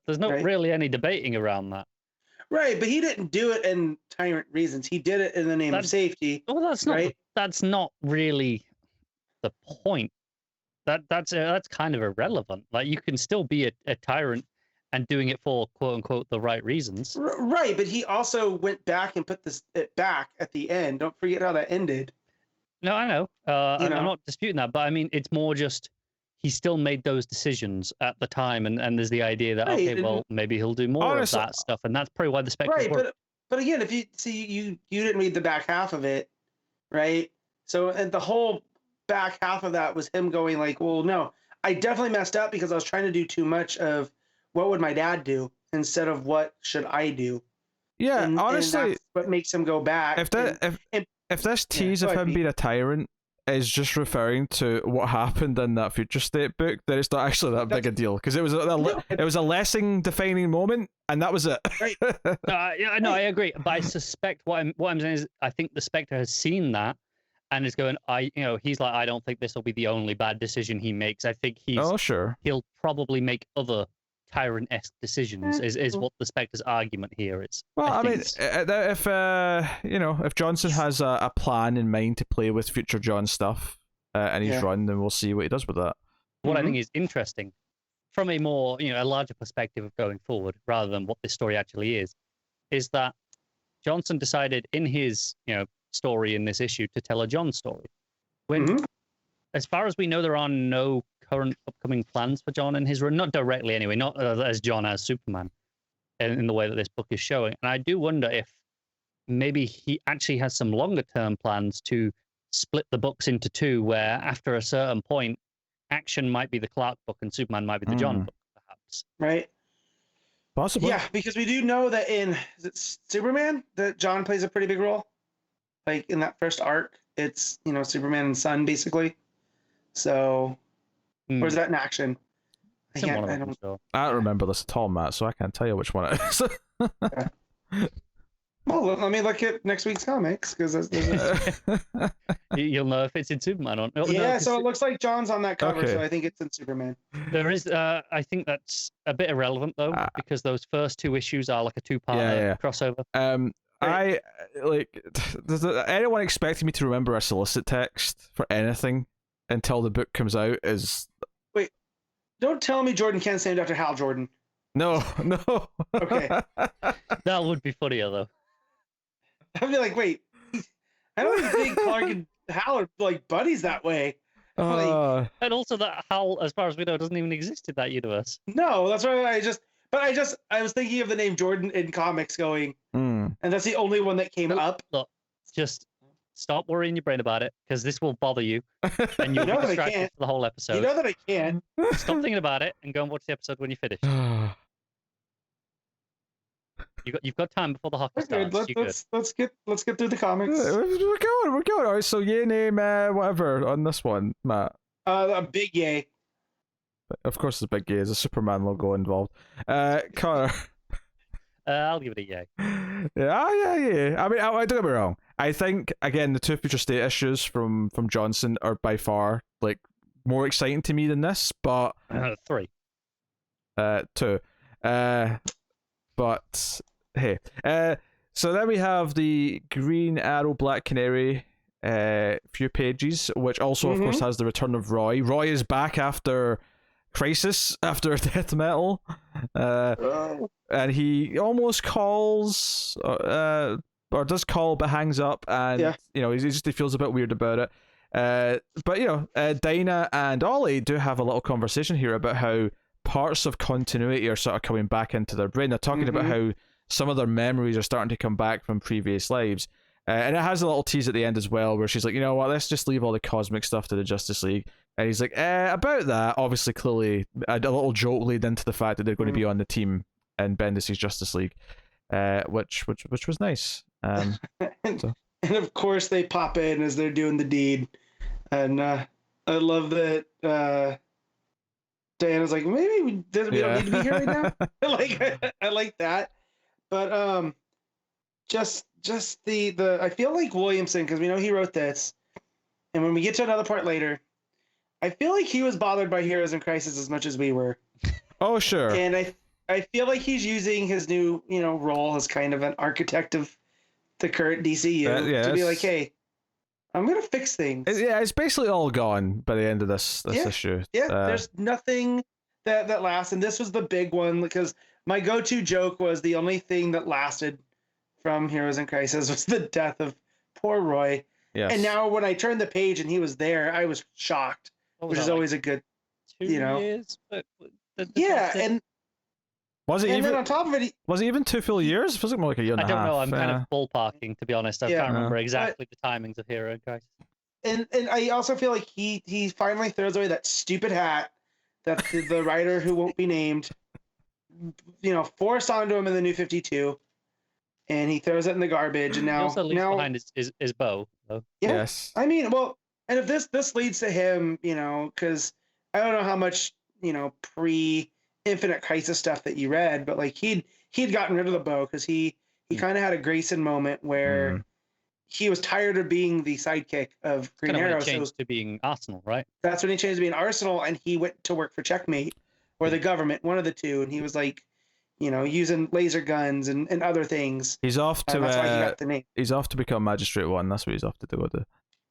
there's not really any debating around that. Right, but he didn't do it in tyrant reasons. He did it in the name of safety. Well, that's not. Right? That's not really the point. That's kind of irrelevant. Like, you can still be a tyrant and doing it for quote unquote the right reasons. Right, but he also went back and put it back at the end. Don't forget how that ended. No, I know. I'm not disputing that, but I mean, it's more just he still made those decisions at the time, and there's the idea that maybe he'll do more of that stuff, and that's probably why the Spectre worked. But again, if you see, you didn't read the back half of it, right? So, and the whole back half of that was him going like, well, no, I definitely messed up because I was trying to do too much of what would my dad do instead of what should I do. Yeah, and honestly, that's what makes him go back. If this tease of him being a tyrant is just referring to what happened in that future state book, then it's not actually that big a deal, because it was a lesson defining moment, and that was it. Right. No, I agree, but I suspect what I'm saying is I think the Spectre has seen that and is going. He's like, I don't think this will be the only bad decision he makes. I think he'll probably make other tyrant-esque decisions. Is what the Spectre's argument here is. Well, I mean, if Johnson has a plan in mind to play with future John stuff, and he's run, then we'll see what he does with that. What I think is interesting, from a more a larger perspective of going forward, rather than what this story actually is that Johnson decided in his story in this issue to tell a John story. When, as far as we know, there are no current upcoming plans for John in his run, not directly anyway, not as John as Superman, in the way that this book is showing. And I do wonder if maybe he actually has some longer term plans to split the books into two, where after a certain point, Action might be the Clark book and Superman might be the John book, perhaps. Right. Possibly. Yeah, because we do know that in Superman, that John plays a pretty big role. Like in that first arc, it's Superman and Son basically. So, or is that in Action? I don't remember this at all, Matt, so I can't tell you which one it is. Okay. Well, let me look at next week's comics, because you'll know if it's in Superman or not. Yeah, so it looks like John's on that cover, so I think it's in Superman. There is, I think that's a bit irrelevant though, because those first two issues are like a two-part crossover. Does anyone expecting me to remember a solicit text for anything until the book comes out? Wait, don't tell me Jordan Kent's named after Hal Jordan. No. Okay. That would be funnier though. I'd be like, wait, I don't even think Clark and Hal are like buddies that way. And also that Hal, as far as we know, doesn't even exist in that universe. No, that's why I was thinking of the name Jordan in comics going, and that's the only one that came up. Look, just stop worrying your brain about it, because this will bother you, and you'll be distracted for the whole episode. You know that I can't. Stop thinking about it and go and watch the episode when you finish. You've got time before the hockey starts. Let's get through the comics. We're going. All right, so yay, name, whatever on this one, Matt. A big yay. Of course, it's a big yay. There's a Superman logo involved. Connor. I'll give it a yay. Yeah. I mean, I don't get me wrong. I think again the two future state issues from Johnson are by far like more exciting to me than this, but 3. 2. But hey, so then we have the Green Arrow, Black Canary few pages, which also of course has the return of Roy. Roy is back after Crisis, after Death Metal, and he almost calls or does call but hangs up, and he feels a bit weird about it. But Dinah and Ollie do have a little conversation here about how parts of continuity are sort of coming back into their brain. They're talking about how some of their memories are starting to come back from previous lives. And it has a little tease at the end as well, where she's like, you know what, let's just leave all the cosmic stuff to the Justice League. And he's like, about that, obviously, clearly, a little joke lead into the fact that they're going to be on the team in Bendis' Justice League, which was nice. And of course, they pop in as they're doing the deed. And I love that Diana's like, maybe we don't need to be here right now. I like that. But just the I feel like Williamson, because we know he wrote this, and when we get to another part later, I feel like he was bothered by Heroes in Crisis as much as we were. Oh, sure. And I feel like he's using his new role as kind of an architect of the current DCU to be like, hey, I'm gonna fix things. It's basically all gone by the end of this issue. Yeah, there's nothing that lasts, and this was the big one, because my go-to joke was the only thing that lasted from Heroes in Crisis was the death of poor Roy. Yes. And now when I turned the page and he was there, I was shocked, which is always a good, 2 years. But and Was it And even? then on top of it, Was it even 2 full years? It feels like more like a year and I a half. don't know. I'm kind of ballparking, to be honest. I Yeah. can't remember Yeah. exactly the timings of Hero Crisis. and I also feel like he finally throws away that stupid hat that the writer who won't be named, forced onto him in the New 52, and he throws it in the garbage. And He now also leaves behind his bow, though. yeah, Yes. I mean, well, and if this leads to him, because I don't know how much pre Infinite Crisis stuff that you read, but like he'd gotten rid of the bow because he kind of had a Grayson moment where he was tired of being the sidekick of Green Kind of Arrow. when it changed to being Arsenal, right? That's when he changed to be an Arsenal, and he went to work for Checkmate or the government, one of the two, and he was like, using laser guns and other things. He's off to that's why he got the name. he's off to become Magistrate 1. That's what he's off to do with it.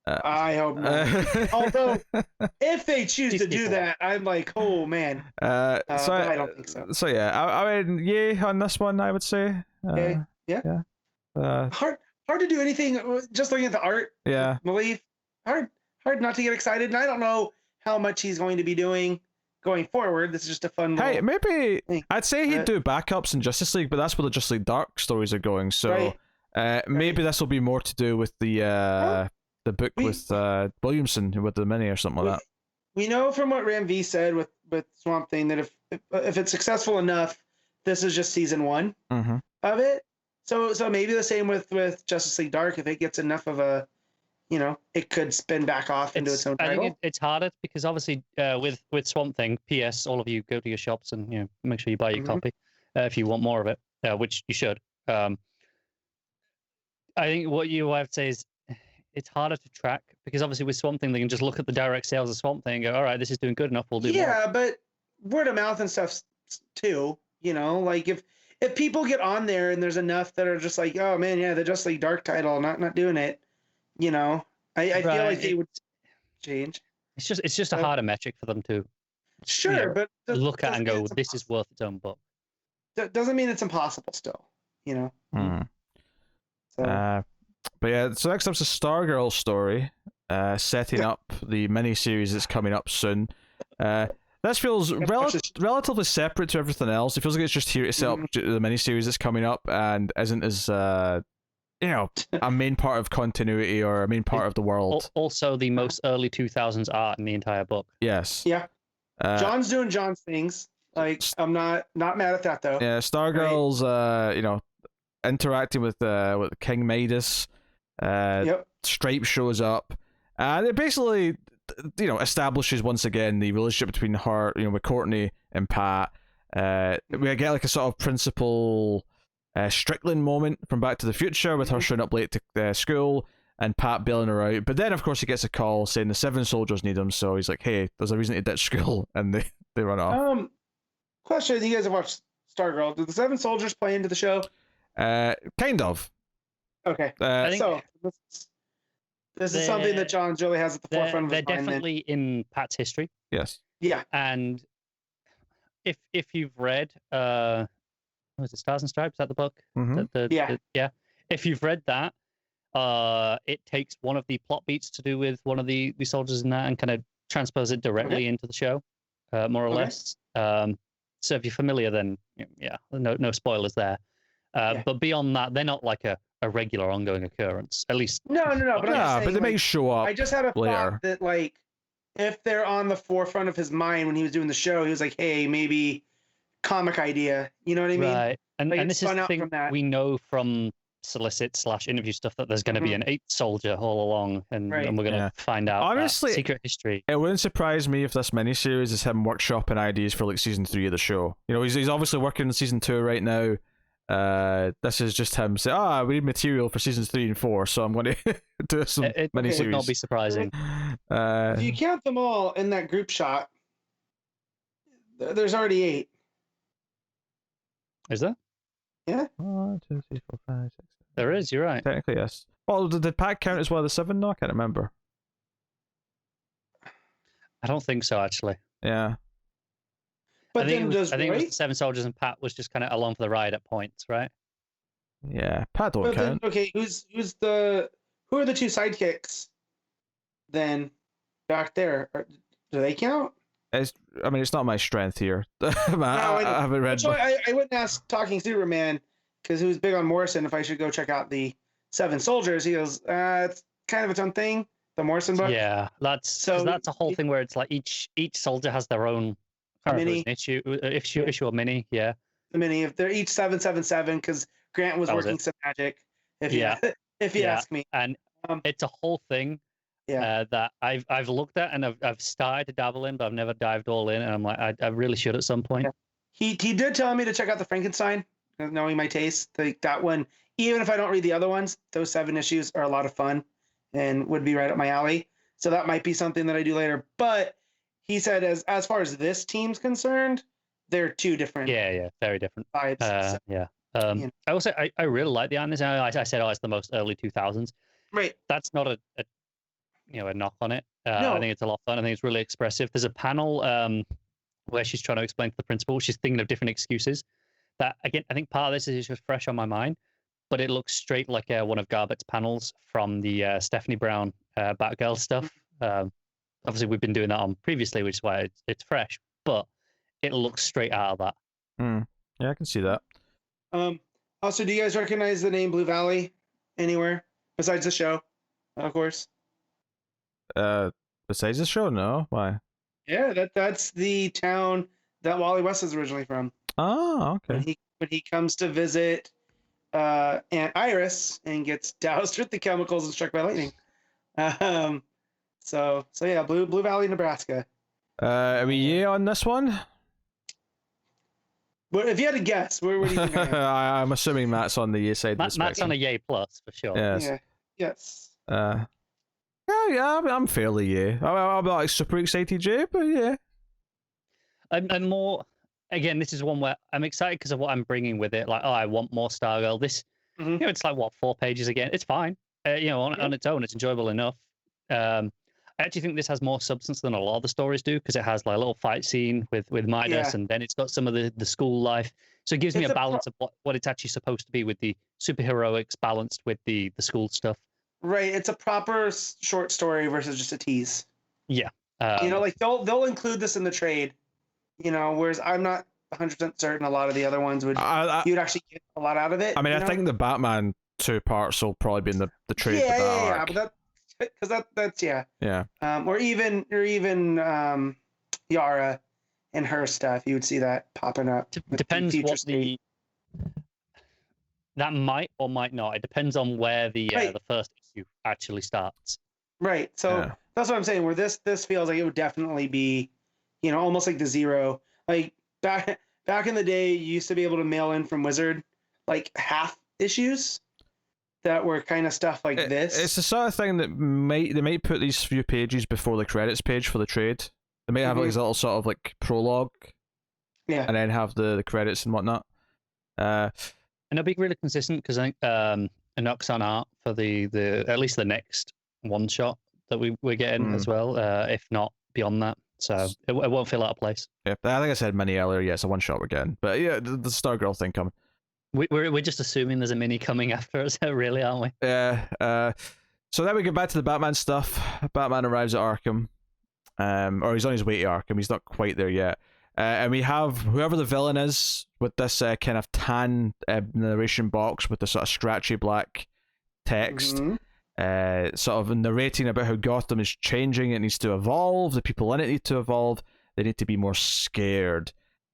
I hope not. Although, if they choose to do that, I'm like, oh man. But I don't think so. So yeah, I mean, yay on this one, I would say. Okay. Yeah. Hard to do anything. Just looking at the art. Yeah. Malief, hard not to get excited. And I don't know how much he's going to be doing going forward. This is just a fun. Hey, maybe thing. I'd say he'd do backups in Justice League, but that's where the Justice League Dark stories are going. So maybe this will be more to do with the book with Williamson with the mini or something like that. We know from what Ram V said with Swamp Thing that if it's successful enough, this is just season 1 of it. So maybe the same with Justice League Dark. If it gets enough of a, it could spin back off into its own title. I think it's harder because obviously with Swamp Thing, P.S. all of you go to your shops and make sure you buy your copy if you want more of it, which you should. I think what you have to say is it's harder to track because obviously with Swamp Thing they can just look at the direct sales of Swamp Thing and go, all right, this is doing good enough, we'll do more. Yeah, but word of mouth and stuff too. Like if people get on there and there's enough that are just like, oh man, yeah, the Justice League Dark title, not doing it. I feel like they would change. It's just a harder metric for them to but look at and go, this is worth its own book. That doesn't mean it's impossible still. So. But yeah, so next up's a Stargirl story, setting up the miniseries that's coming up soon. This feels relatively separate to everything else. It feels like it's just here to set up the miniseries that's coming up and isn't as, a main part of continuity or a main part of the world. Also, the most early 2000s art in the entire book. Yes. Yeah. John's doing John's things. Like, I'm not mad at that though. Yeah, Stargirl's, interacting with King Midas. Stripe shows up, and it basically, establishes once again the relationship between her, with Courtney and Pat. We get like a sort of Principal Strickland moment from Back to the Future with her showing up late to school and Pat bailing her out. But then, of course, he gets a call saying the 7 soldiers need him, so he's like, "Hey, there's a reason to ditch school," and they run off. Question: you guys have watched Stargirl? Did the 7 soldiers play into the show? Kind of. Okay. I think so this is something that John really has at the forefront of his mind. They're definitely in Pat's history. Yes. Yeah. And if you've read was it Stars and Stripes? Is that the book? Yeah. If you've read that, it takes one of the plot beats to do with one of the soldiers in that and kind of transpose it directly into the show, more or less. So if you're familiar, then no spoilers there. But beyond that, they're not like a regular ongoing occurrence. At least no. But they may show up. I just had a later. thought that like if they're on the forefront of his mind when he was doing the show, he was like, "Hey, maybe comic idea." You know what I mean? Right. And like, and this is the thing we know from solicit/interview stuff that there's going to be an 8th soldier all along, and we're going to find out honestly secret history. It wouldn't surprise me if this miniseries is him workshopping ideas for like season 3 of the show. He's obviously working on season 2 right now. This is just him saying, we need material for seasons 3 and 4, so I'm going to do some miniseries. It would not be surprising. If you count them all in that group shot, there's already 8. Is there? Yeah. 1, 2, 3, 4, 5, 6. There is. You're right. Technically, yes. Well, did Pat count as one of the 7? No, I can't remember. I don't think so, actually. Yeah. But I think then it was the 7 soldiers and Pat was just kind of along for the ride at points, right? Yeah, Pat don't count. Then, okay, who are the 2 sidekicks then back there? Do they count? I mean, it's not my strength here. I haven't read. So I wouldn't ask Talking Superman because he was big on Morrison if I should go check out the Seven Soldiers. He goes, it's kind of its own thing. The Morrison book. Yeah, that's a whole thing where it's like each soldier has their own mini issue or mini. Yeah, the mini. If they're each 777 because Grant was working some magic. If you ask me, and it's a whole thing. Yeah, that I've looked at and I've started to dabble in, but I've never dived all in. And I'm like, I really should at some point. Yeah. He did tell me to check out the Frankenstein, knowing my taste. That one, even if I don't read the other ones, those 7 issues are a lot of fun and would be right up my alley. So that might be something that I do later. But he said, as far as this team's concerned, they're 2 different. Yeah, very different vibes. So, yeah. I also I really like the animation. I said it's the most early 2000s. Right. That's not a knock on it. No. I think it's a lot of fun. I think it's really expressive. There's a panel where she's trying to explain to the principal. She's thinking of different excuses. That again, I think part of this is just fresh on my mind, but it looks straight like one of Garbett's panels from the Stephanie Brown Batgirl stuff. Obviously, we've been doing that on previously, which is why it's fresh, but it looks straight out of that. Yeah, I can see that. Also, do you guys recognize the name Blue Valley anywhere besides the show? Of course. Besides the show, no. Why? Yeah, that's the town that Wally West is originally from. Oh, okay. When he comes to visit Aunt Iris and gets doused with the chemicals and struck by lightning. So yeah, Blue Valley, Nebraska. Are we on this one? But if you had to guess, where do you think I am? I'm assuming Matt's on the yay side. Matt's on a yay plus for sure. Yes. Yeah. Yes. Yeah, I'm fairly yay. I'm not like super excited yay, but yeah. I'm more. Again, this is one where I'm excited because of what I'm bringing with it. Like, I want more Stargirl. This, it's like 4 pages again. It's fine. On its own, it's enjoyable enough. I actually think this has more substance than a lot of the stories do because it has like a little fight scene with Midas, and then it's got some of the school life. So it gives me a balance of what it's actually supposed to be with the superheroics balanced with the school stuff. Right, it's a proper short story versus just a tease. Yeah, like they'll include this in the trade. Whereas I'm not 100% certain a lot of the other ones you'd actually get a lot out of it. I mean, I think the Batman 2 parts will probably be in the trade. Yeah, but that's yeah. Or even Yara and her stuff, you would see that popping up. Depends what that might or might not. It depends on where the first issue actually starts. Right. So that's what I'm saying. Where this feels like it would definitely be, almost like the Zero. Like back in the day, you used to be able to mail in from Wizard like half issues that were kind of stuff like this. It's the sort of thing that they might put these few pages before the credits page for the trade. They might have like a little sort of like prologue, and then have the credits and whatnot. And it'll be really consistent because I think Enoch's on art for the at least the next one shot that we're getting as well, if not beyond that. So it won't feel out of place. Yeah, I think I said mini earlier. Yeah, it's a one shot again, but yeah, the Stargirl thing coming. We're just assuming there's a mini coming after us, really, aren't we? Yeah. So then we get back to the Batman stuff. Batman arrives at Arkham, or he's on his way to Arkham. He's not quite there yet. And we have whoever the villain is with this kind of tan narration box with the sort of scratchy black text, sort of narrating about how Gotham is changing. It needs to evolve. The people in it need to evolve. They need to be more scared.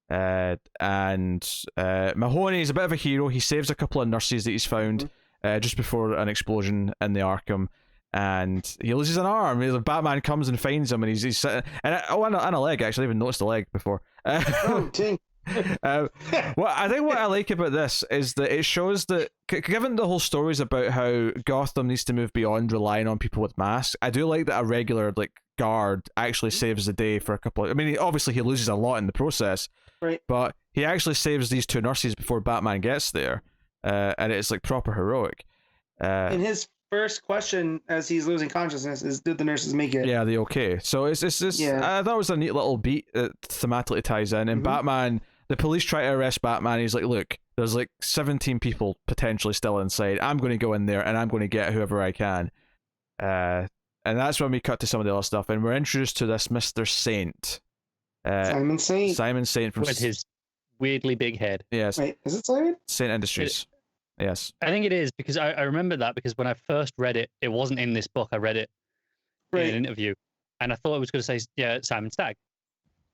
And Mahoney is a bit of a hero. He saves a couple of nurses that he's found just before an explosion in the Arkham, and he loses an arm. The Batman comes and finds him, and he's sitting and a leg. Actually, I even noticed the leg before. Well, I think what I like about this is that it shows that, given the whole story is about how Gotham needs to move beyond relying on people with masks, I do like that a regular guard actually saves the day for a couple of. I mean, obviously he loses a lot in the process, right? But he actually saves these 2 nurses before Batman gets there, and it's proper heroic. And his first question as he's losing consciousness is, "Did the nurses make it?" Yeah, they okay. So it's I thought it was a neat little beat that thematically ties in. And Batman, the police try to arrest Batman. He's like, "Look, there's 17 people potentially still inside. I'm going to go in there and I'm going to get whoever I can." And that's when we cut to some of the other stuff, and we're introduced to this Mr. Saint. Simon Saint. Simon Saint from with his weirdly big head. Yes. Wait, is it Simon? Saint Industries. Yes. I think it is because I remember that because when I first read it, it wasn't in this book. I read it in an interview, and I thought it was going to say Simon Stagg.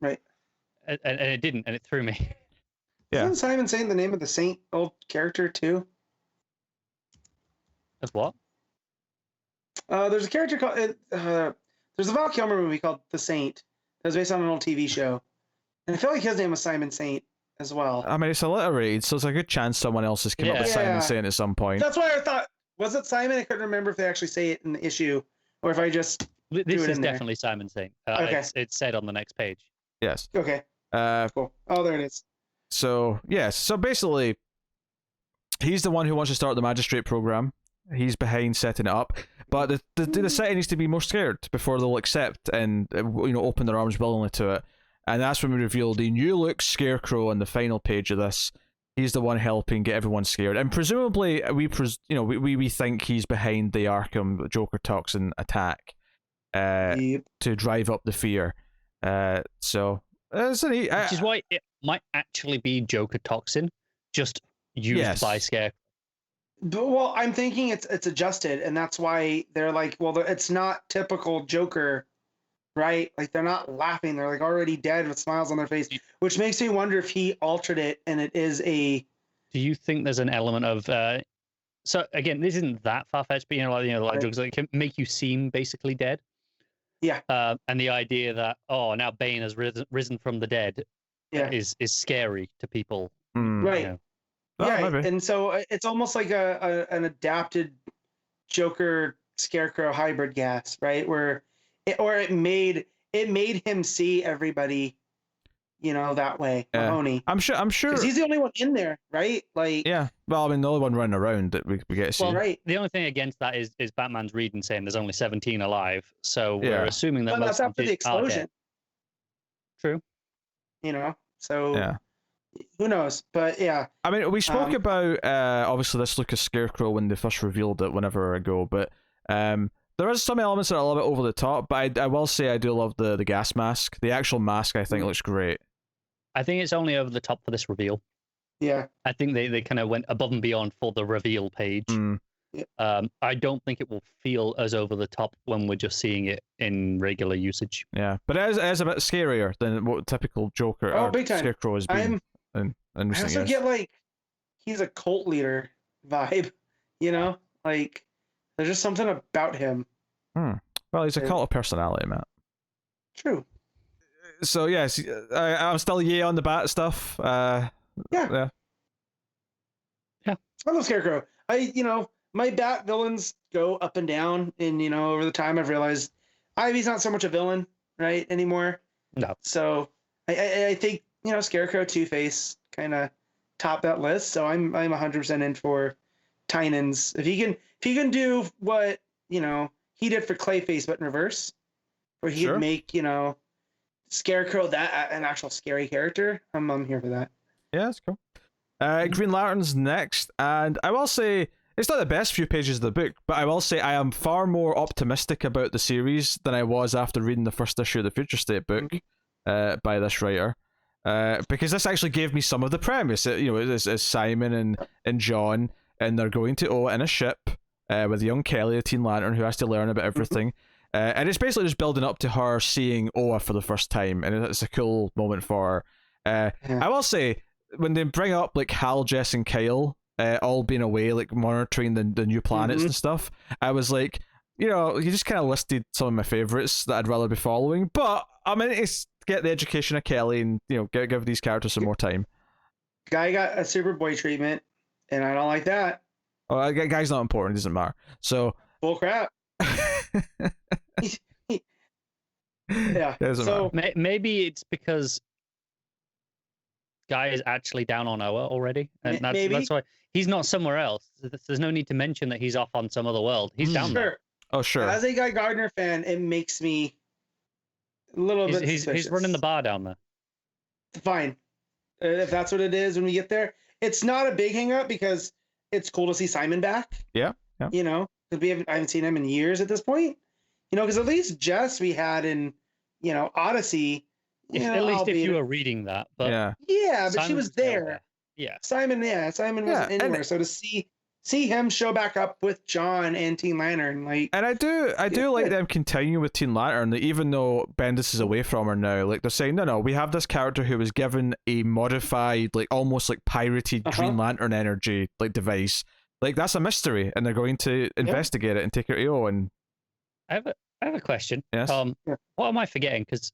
Right. And it didn't, and it threw me. Yeah. Isn't Simon Saint the name of the Saint old character too? Of what? There's a character called there's a Val Kilmer movie called The Saint that was based on an old TV show, and I feel like his name was Simon Saint as well. I mean, it's alliterated, so it's a good chance someone else has come up with Simon Saint at some point. That's why I thought, was it Simon? I couldn't remember if they actually say it in the issue or if I just This is definitely Simon Saint. Okay. It's said on the next page. Yes. Okay. Cool. Oh, there it is. So yes. So basically, he's the one who wants to start the magistrate program. He's behind setting it up, but the city needs to be more scared before they'll accept and open their arms willingly to it. And that's when we reveal the new look Scarecrow on the final page of this. He's the one helping get everyone scared, and presumably we think he's behind the Arkham Joker toxin attack, to drive up the fear. So which is why it might actually be Joker toxin, just used by Scarecrow. Well, I'm thinking it's adjusted, and that's why they're like, well, it's not typical Joker, right? Like they're not laughing; they're like already dead with smiles on their face, which makes me wonder if he altered it and it is a. Do you think there's an element of? So again, this isn't that far fetched, but like drugs that can make you seem basically dead. Yeah. And the idea that now Bane has risen from the dead, is scary to people, right? Yeah, and so it's almost like an adapted Joker Scarecrow hybrid gas, right? Where it made him see everybody, that way. Mahoney. I'm sure because he's the only one in there, right? Like well, I mean, the only one running around that we get to see. Well, right. The only thing against that is Batman's reading saying there's only 17 alive, so we're assuming that that's after the explosion. True. So who knows? But I mean, we spoke about obviously this look of Scarecrow when they first revealed it whenever ago, but there is some elements that are a little bit over the top, but I will say I do love the gas mask. The actual mask I think looks great. I think it's only over the top for this reveal. Yeah. I think they kind of went above and beyond for the reveal page. I don't think it will feel as over the top when we're just seeing it in regular usage. Yeah, but it is a bit scarier than what typical Joker or big time. Scarecrow has been in recent years. I also get like he's a cult leader vibe, like there's just something about him. Well, he's a cult of personality, Matt. True. So yes, I'm still on the Bat stuff. Yeah. I love Scarecrow. My Bat villains go up and down, and over the time I've realized Ivy's not so much a villain, right, anymore. No. So I think Scarecrow, Two-Face kind of top that list. So I'm 100% in for Tynan's. If he can do what he did for Clayface, but in reverse, where he could make Scarecrow that an actual scary character. I'm here for that. Yeah, that's cool. Green Lantern's next, and I will say it's not the best few pages of the book, but I will say I am far more optimistic about the series than I was after reading the first issue of the Future State book by this writer, because this actually gave me some of the premise. It's Simon and John, and they're going to Oa in a ship with young Kelly, a Teen Lantern, who has to learn about everything. And it's basically just building up to her seeing Oa for the first time, and it's a cool moment for her. I will say, when they bring up like Hal, Jess, and Kyle all being away, like monitoring the new planets and stuff, I was like, you just kind of listed some of my favorites that I'd rather be following, but I'm in it to get the education of Kelly and give these characters some more time. Guy got a Superboy treatment, and I don't like that. Oh, guy's not important; it doesn't matter. So bull crap. Yeah. So maybe it's because Guy is actually down on Oa already, and that's why he's not somewhere else. There's no need to mention that he's off on some other world. He's down there. Oh, sure. As a Guy Gardner fan, it makes me a little bit suspicious. He's running the bar down there. Fine. If that's what it is when we get there. It's not a big hang up because it's cool to see Simon back. Yeah. Because I haven't seen him in years at this point. Because at least Jess we had in, Odyssey, At least if albeit- you were reading that. But yeah, but she Simon was was never there. Yeah. Simon wasn't and- anywhere. So to see him show back up with John and Teen Lantern, like, And I do like them continuing with Teen Lantern, that even though Bendis is away from her now, like they're saying, no, we have this character who was given a modified, like almost like pirated Green Lantern energy like device. Like that's a mystery, and they're going to investigate it and take her EO. And I have a question. Yes. What am I forgetting? Because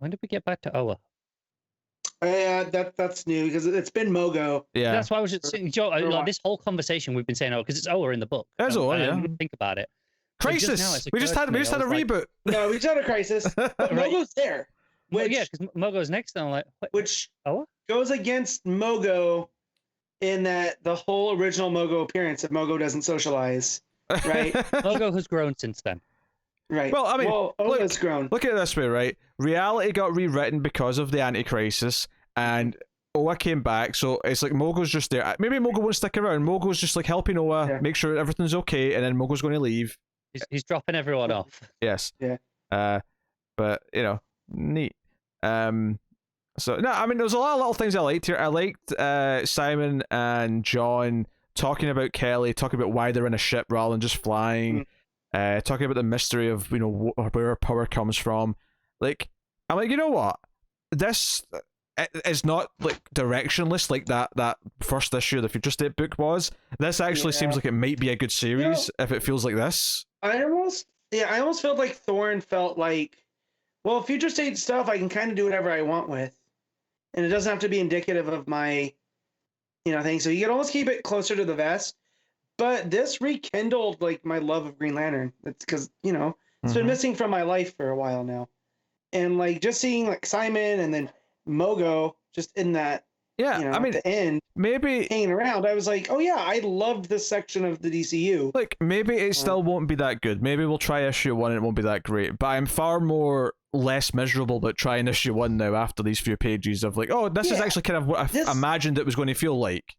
when did we get back to Oa? that's new because it's been Mogo. Yeah, that's why I was just saying, Joe. Like this whole conversation we've been saying, because it's Oa in the book. There's Oa, yeah. Think about it. Crisis. We just had a reboot. No, we just had a crisis. But Mogo's there. Which, yeah, because Mogo's next, and I'm like, which Oa goes against Mogo in that the whole original Mogo appearance of Mogo doesn't socialize, right? Mogo has grown since then. Right. Well, I mean, Oa's grown. Look at it this way, right? Reality got rewritten because of the Anti-Crisis, and Oa came back, so it's like Mogo's just there. Maybe Mogo won't stick around. Mogo's just like helping Oa, make sure everything's okay, and then Mogo's going to leave. He's dropping everyone off. Yes. Yeah. But neat. So no, I mean, there was a lot of little things I liked here. I liked Simon and John talking about Kelly, talking about why they're in a ship rather than just flying. Talking about the mystery of where her power comes from. Like, I'm like, you know what? This is not like directionless like that first issue of the Future State book was. This actually seems like it might be a good series if it feels like this. I almost felt like Thorne felt like, well, Future State stuff I can kind of do whatever I want with, and it doesn't have to be indicative of my, thing. So you can almost keep it closer to the vest. But this rekindled like my love of Green Lantern. That's because it's been missing from my life for a while now, and like just seeing like Simon and then Mogo just in that I mean, at the end maybe hanging around, I was like, oh yeah, I loved this section of the DCU. Like maybe it still won't be that good. Maybe we'll try issue 1 and it won't be that great. But I'm far more less miserable about trying issue 1 now after these few pages of like, oh, this is actually kind of what I imagined it was going to feel like.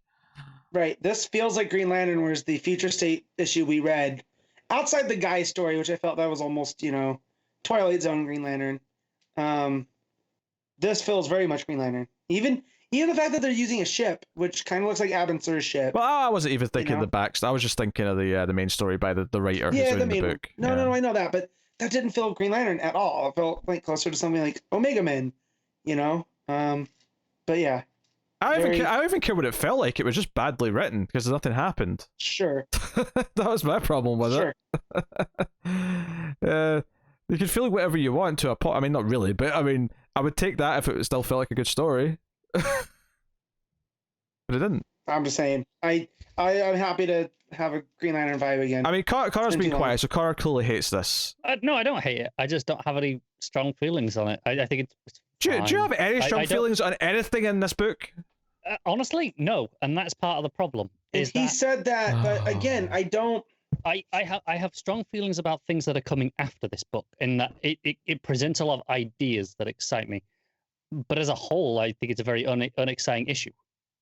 Right. This feels like Green Lantern, whereas the Future State issue we read, outside the Guy story, which I felt that was almost, Twilight Zone Green Lantern. This feels very much Green Lantern. Even the fact that they're using a ship, which kind of looks like Abin Sur's ship. Well, I wasn't even thinking of the back. I was just thinking of the main story by the writer who's in the book. No, I know that, but that didn't feel Green Lantern at all. It felt like closer to something like Omega Men, But yeah. I don't even care what it felt like. It was just badly written because nothing happened. Sure. That was my problem with it. You can feel like whatever you want to a point. I mean, not really, but I mean, I would take that if it still felt like a good story. But it didn't. I'm just saying. I'm happy to have a Green Lantern vibe again. I mean, Cara's been quiet, so Cara clearly hates this. No, I don't hate it. I just don't have any strong feelings on it. I think it's do you have any strong feelings on anything in this book? Honestly, no, and that's part of the problem. Said that, but again, I don't. I have strong feelings about things that are coming after this book, in that it presents a lot of ideas that excite me. But as a whole, I think it's a very unexciting issue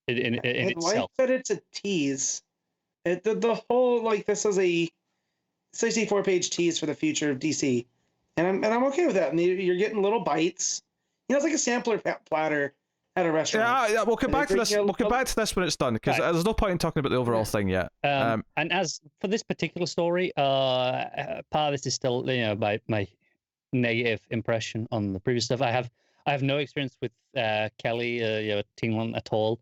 in itself. Like that it's a tease. The whole, like, this is a 64-page tease for the future of DC, and I'm okay with that. And you're getting little bites. It's like a sampler platter at a restaurant. Yeah, we'll come back to this. We'll come back to this when it's done, because there's no point in talking about the overall thing yet. And as for this particular story, part of this is still my negative impression on the previous stuff. I have no experience with Kelly, Teen Lantern at all,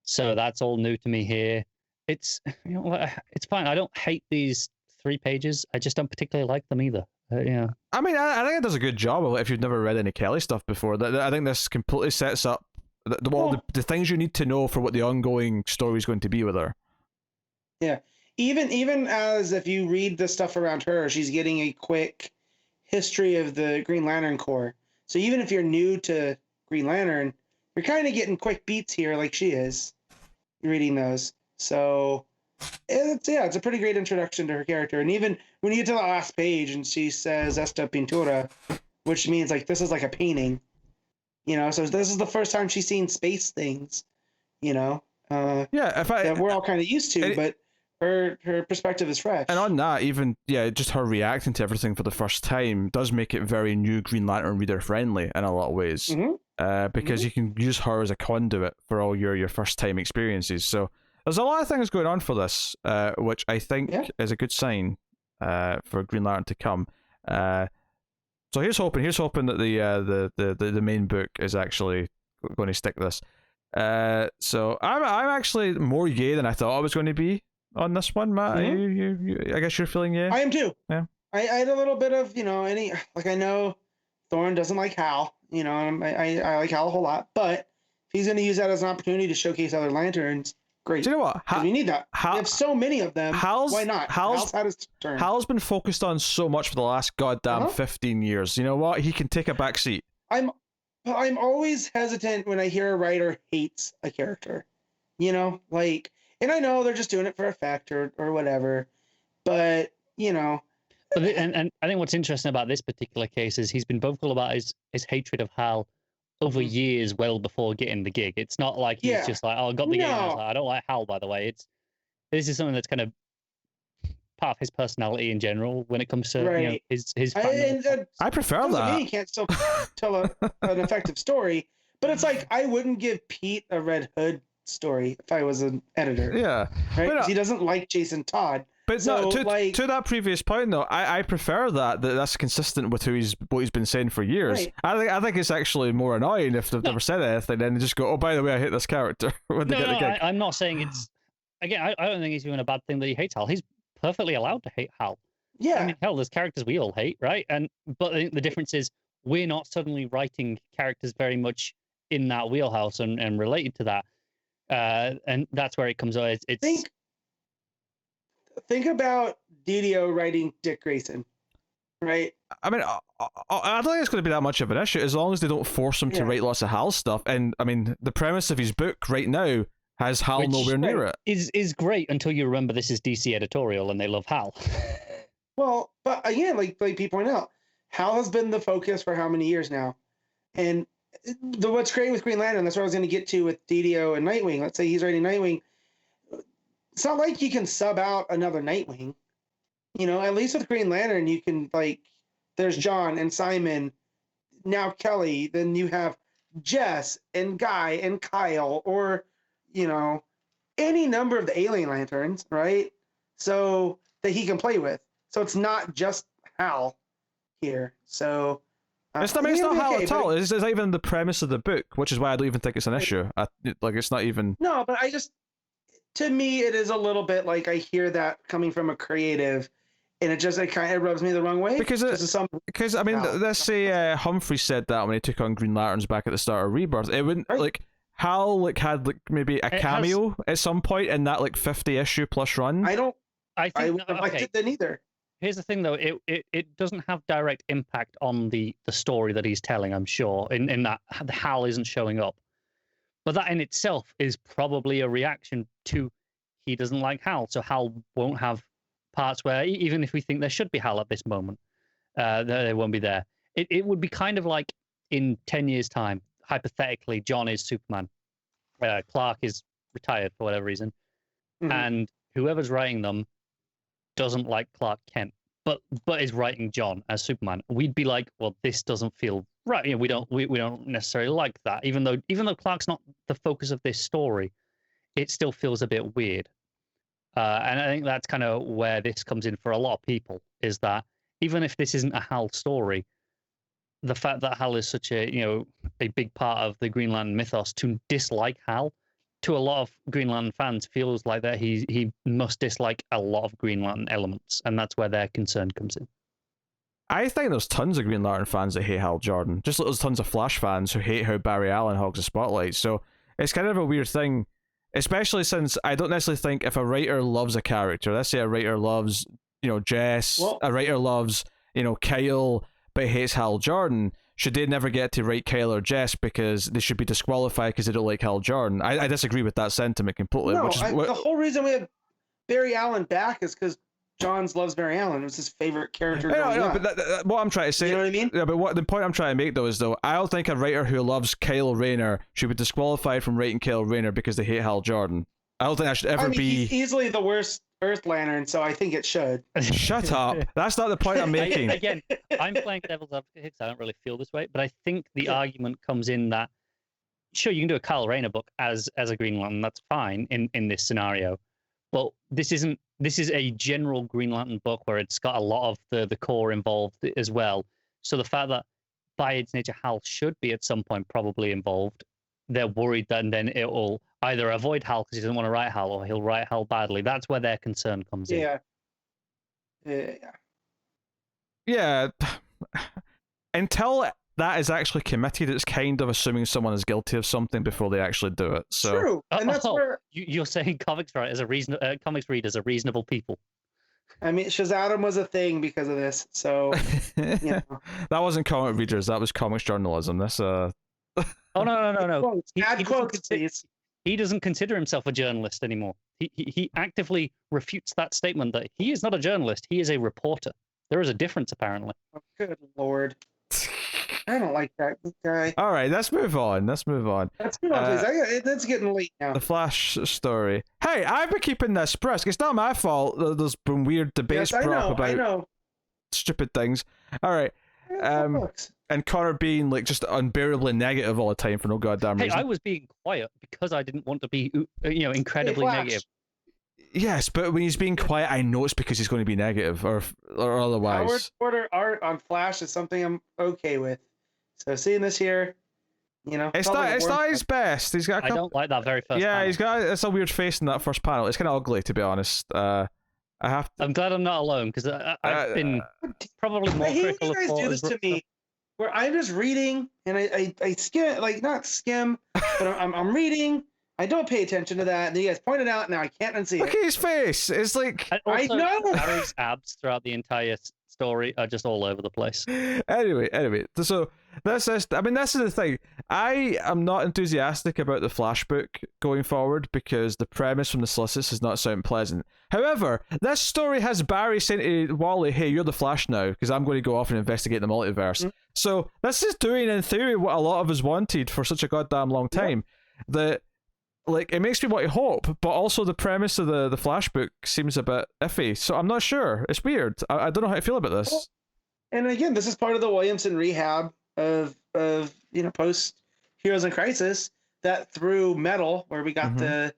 so that's all new to me here. It's it's fine. I don't hate these 3 pages. I just don't particularly like them either. I mean, I think it does a good job of it if you've never read any Kelly stuff before. I think this completely sets up the things you need to know for what the ongoing story is going to be with her. Yeah, even as if you read the stuff around her, she's getting a quick history of the Green Lantern Corps. So even if you're new to Green Lantern, you're kind of getting quick beats here, like she is reading those. So it's a pretty great introduction to her character. And even when you get to the last page and she says "esta pintura," which means like this is like a painting, so this is the first time she's seen space things, that we're all kind of used to. But her perspective is fresh. And on that, even just her reacting to everything for the first time does make it very new Green Lantern reader friendly in a lot of ways. Because you can use her as a conduit for all your first time experiences. So there's a lot of things going on for this, which I think is a good sign for Green Lantern to come. So here's hoping that the main book is actually going to stick this. So I'm actually more yay than I thought I was going to be on this one, Matt. You I guess you're feeling yay. I am too. Yeah. I had a little bit of I know Thorne doesn't like Hal. I like Hal a whole lot, but if he's going to use that as an opportunity to showcase other Lanterns, great. Do you know what? We need that. We have so many of them. Why not? Hal's had his turn. Hal's been focused on so much for the last goddamn 15 years. You know what? He can take a back seat. I'm always hesitant when I hear a writer hates a character. And I know they're just doing it for effect or whatever, but But and I think what's interesting about this particular case is he's been vocal about his hatred of Hal over years, well before getting the gig. It's not like he's just like, oh, I got the gig. And I was like, I don't like Hal, by the way. This is something that's kind of part of his personality in general when it comes to his I prefer that. He can't still tell an effective story, but it's like I wouldn't give Pete a Red Hood story if I was an editor. Yeah, right. Because he doesn't like Jason Todd. But so, to that previous point though, I prefer that's consistent with what he's been saying for years. Right. I think it's actually more annoying if they've never said anything, then they just go, oh, by the way, I hate this character when they get the gig. I'm not saying it's again. I don't think he's doing a bad thing that he hates Hal. He's perfectly allowed to hate Hal. Yeah. I mean, hell, there's characters we all hate, right? But I think the difference is we're not suddenly writing characters very much in that wheelhouse and related to that. And that's where it comes out. Think about DiDio writing Dick Grayson, right? I mean, I don't think it's going to be that much of an issue as long as they don't force him to write lots of Hal stuff. And I mean, the premise of his book right now has Hal nowhere near it. Is great until you remember this is DC editorial and they love Hal. Well, but again, like Pete pointed out, Hal has been the focus for how many years now? And what's great with Green Lantern, that's what I was going to get to with DiDio and Nightwing. Let's say he's writing Nightwing. It's not like you can sub out another Nightwing. At least with Green Lantern, you can, there's John and Simon, now Kelly, then you have Jess and Guy and Kyle, or, any number of the alien Lanterns, right? So that he can play with. So it's not just Hal here. So it's not Hal at all. It's not even the premise of the book, which is why I don't even think it's an issue. It's not even. No, but to me, it is a little bit like I hear that coming from a creative, and it kind of rubs me the wrong way. Because I mean, let's say Humphrey said that when he took on Green Lanterns back at the start of Rebirth, it wouldn't Hal had maybe a cameo at some point in that 50 issue plus run. I wouldn't have liked it then either. Here's the thing, though. It doesn't have direct impact on the story that he's telling, I'm sure, in that Hal isn't showing up. But that in itself is probably a reaction to he doesn't like Hal. So Hal won't have parts where, even if we think there should be Hal at this moment, they won't be there. It would be kind of like in 10 years' time, hypothetically, John is Superman. Clark is retired for whatever reason. Mm-hmm. And whoever's writing them doesn't like Clark Kent, but is writing John as Superman. We'd be like, well, this doesn't feel right. We don't necessarily like that. Even though Clark's not the focus of this story, it still feels a bit weird. And I think that's kind of where this comes in for a lot of people, is that even if this isn't a Hal story, the fact that Hal is such a big part of the Green Lantern mythos, to dislike Hal to a lot of Green Lantern fans feels like that he must dislike a lot of Green Lantern elements, and that's where their concern comes in. I think there's tons of Green Lantern fans that hate Hal Jordan, just like there's tons of Flash fans who hate how Barry Allen hogs the spotlight. So it's kind of a weird thing, especially since I don't necessarily think if a writer loves a character, let's say a writer loves Jess, a writer loves Kyle, but hates Hal Jordan, should they never get to write Kyle or Jess because they should be disqualified because they don't like Hal Jordan? I disagree with that sentiment completely. No, the whole reason we have Barry Allen back is because Johns loves Barry Allen. It was his favorite character. But what I'm trying to say, you know what I mean? Yeah, but the point I'm trying to make is I don't think a writer who loves Kyle Rayner should be disqualified from writing Kyle Rayner because they hate Hal Jordan. I don't think that should ever be he's easily the worst Earth Lantern, so I think it should. Shut up. That's not the point I'm making. Again, I'm playing devil's advocate, so I don't really feel this way, but I think the argument comes in that sure, you can do a Kyle Rayner book as a Green Lantern, that's fine in this scenario. But this is a general Green Lantern book where it's got a lot of the core involved as well. So the fact that by its nature Hal should be at some point probably involved, they're worried that and then it will either avoid Hal because he doesn't want to write Hal, or he'll write Hal badly. That's where their concern comes in. Yeah. Until that is actually committed, it's kind of assuming someone is guilty of something before they actually do it. So true, and that's where you're saying comics writers are comics readers are reasonable people. I mean, Shazam was a thing because of this. So that wasn't comic readers. That was comics journalism. This Oh no. He doesn't consider himself a journalist anymore. He actively refutes that statement that he is not a journalist. He is a reporter. There is a difference, apparently. Oh, good Lord. I don't like that guy. All right, let's move on. Let's move on, please. It's getting late now. The Flash story. Hey, I've been keeping this brisk. It's not my fault. There's been weird debates about stupid things. All right. And Connor being like just unbearably negative all the time for no goddamn reason. Hey, I was being quiet because I didn't want to be, incredibly negative. Yes, but when he's being quiet, I know it's because he's going to be negative or otherwise. Howard Porter art on Flash is something I'm okay with. So seeing this here, it's not his best. He's got. I don't like that very first. Yeah, panel. It's a weird face in that first panel. It's kind of ugly, to be honest. I'm glad I'm not alone because I've been probably more critical. You guys do this to me, where I'm just reading and I skim, like not skim, but I'm reading. I don't pay attention to that, and you guys pointed out. Now I can't unsee it. Look at his face. It's like I know. Harry's abs throughout the entire story are just all over the place. Anyway, so this is the thing. I am not enthusiastic about the Flash book going forward because the premise from the solicits does not sound pleasant. However, this story has Barry saying to Wally, "Hey, you're the Flash now," because I'm going to go off and investigate the multiverse. Mm-hmm. So this is doing, in theory, what a lot of us wanted for such a goddamn long time. Yeah. It makes me want to hope, but also the premise of the Flash book seems a bit iffy. So I'm not sure. It's weird. I don't know how to feel about this. Well, and again, this is part of the Williamson rehab of post Heroes in Crisis that through Metal, where we got the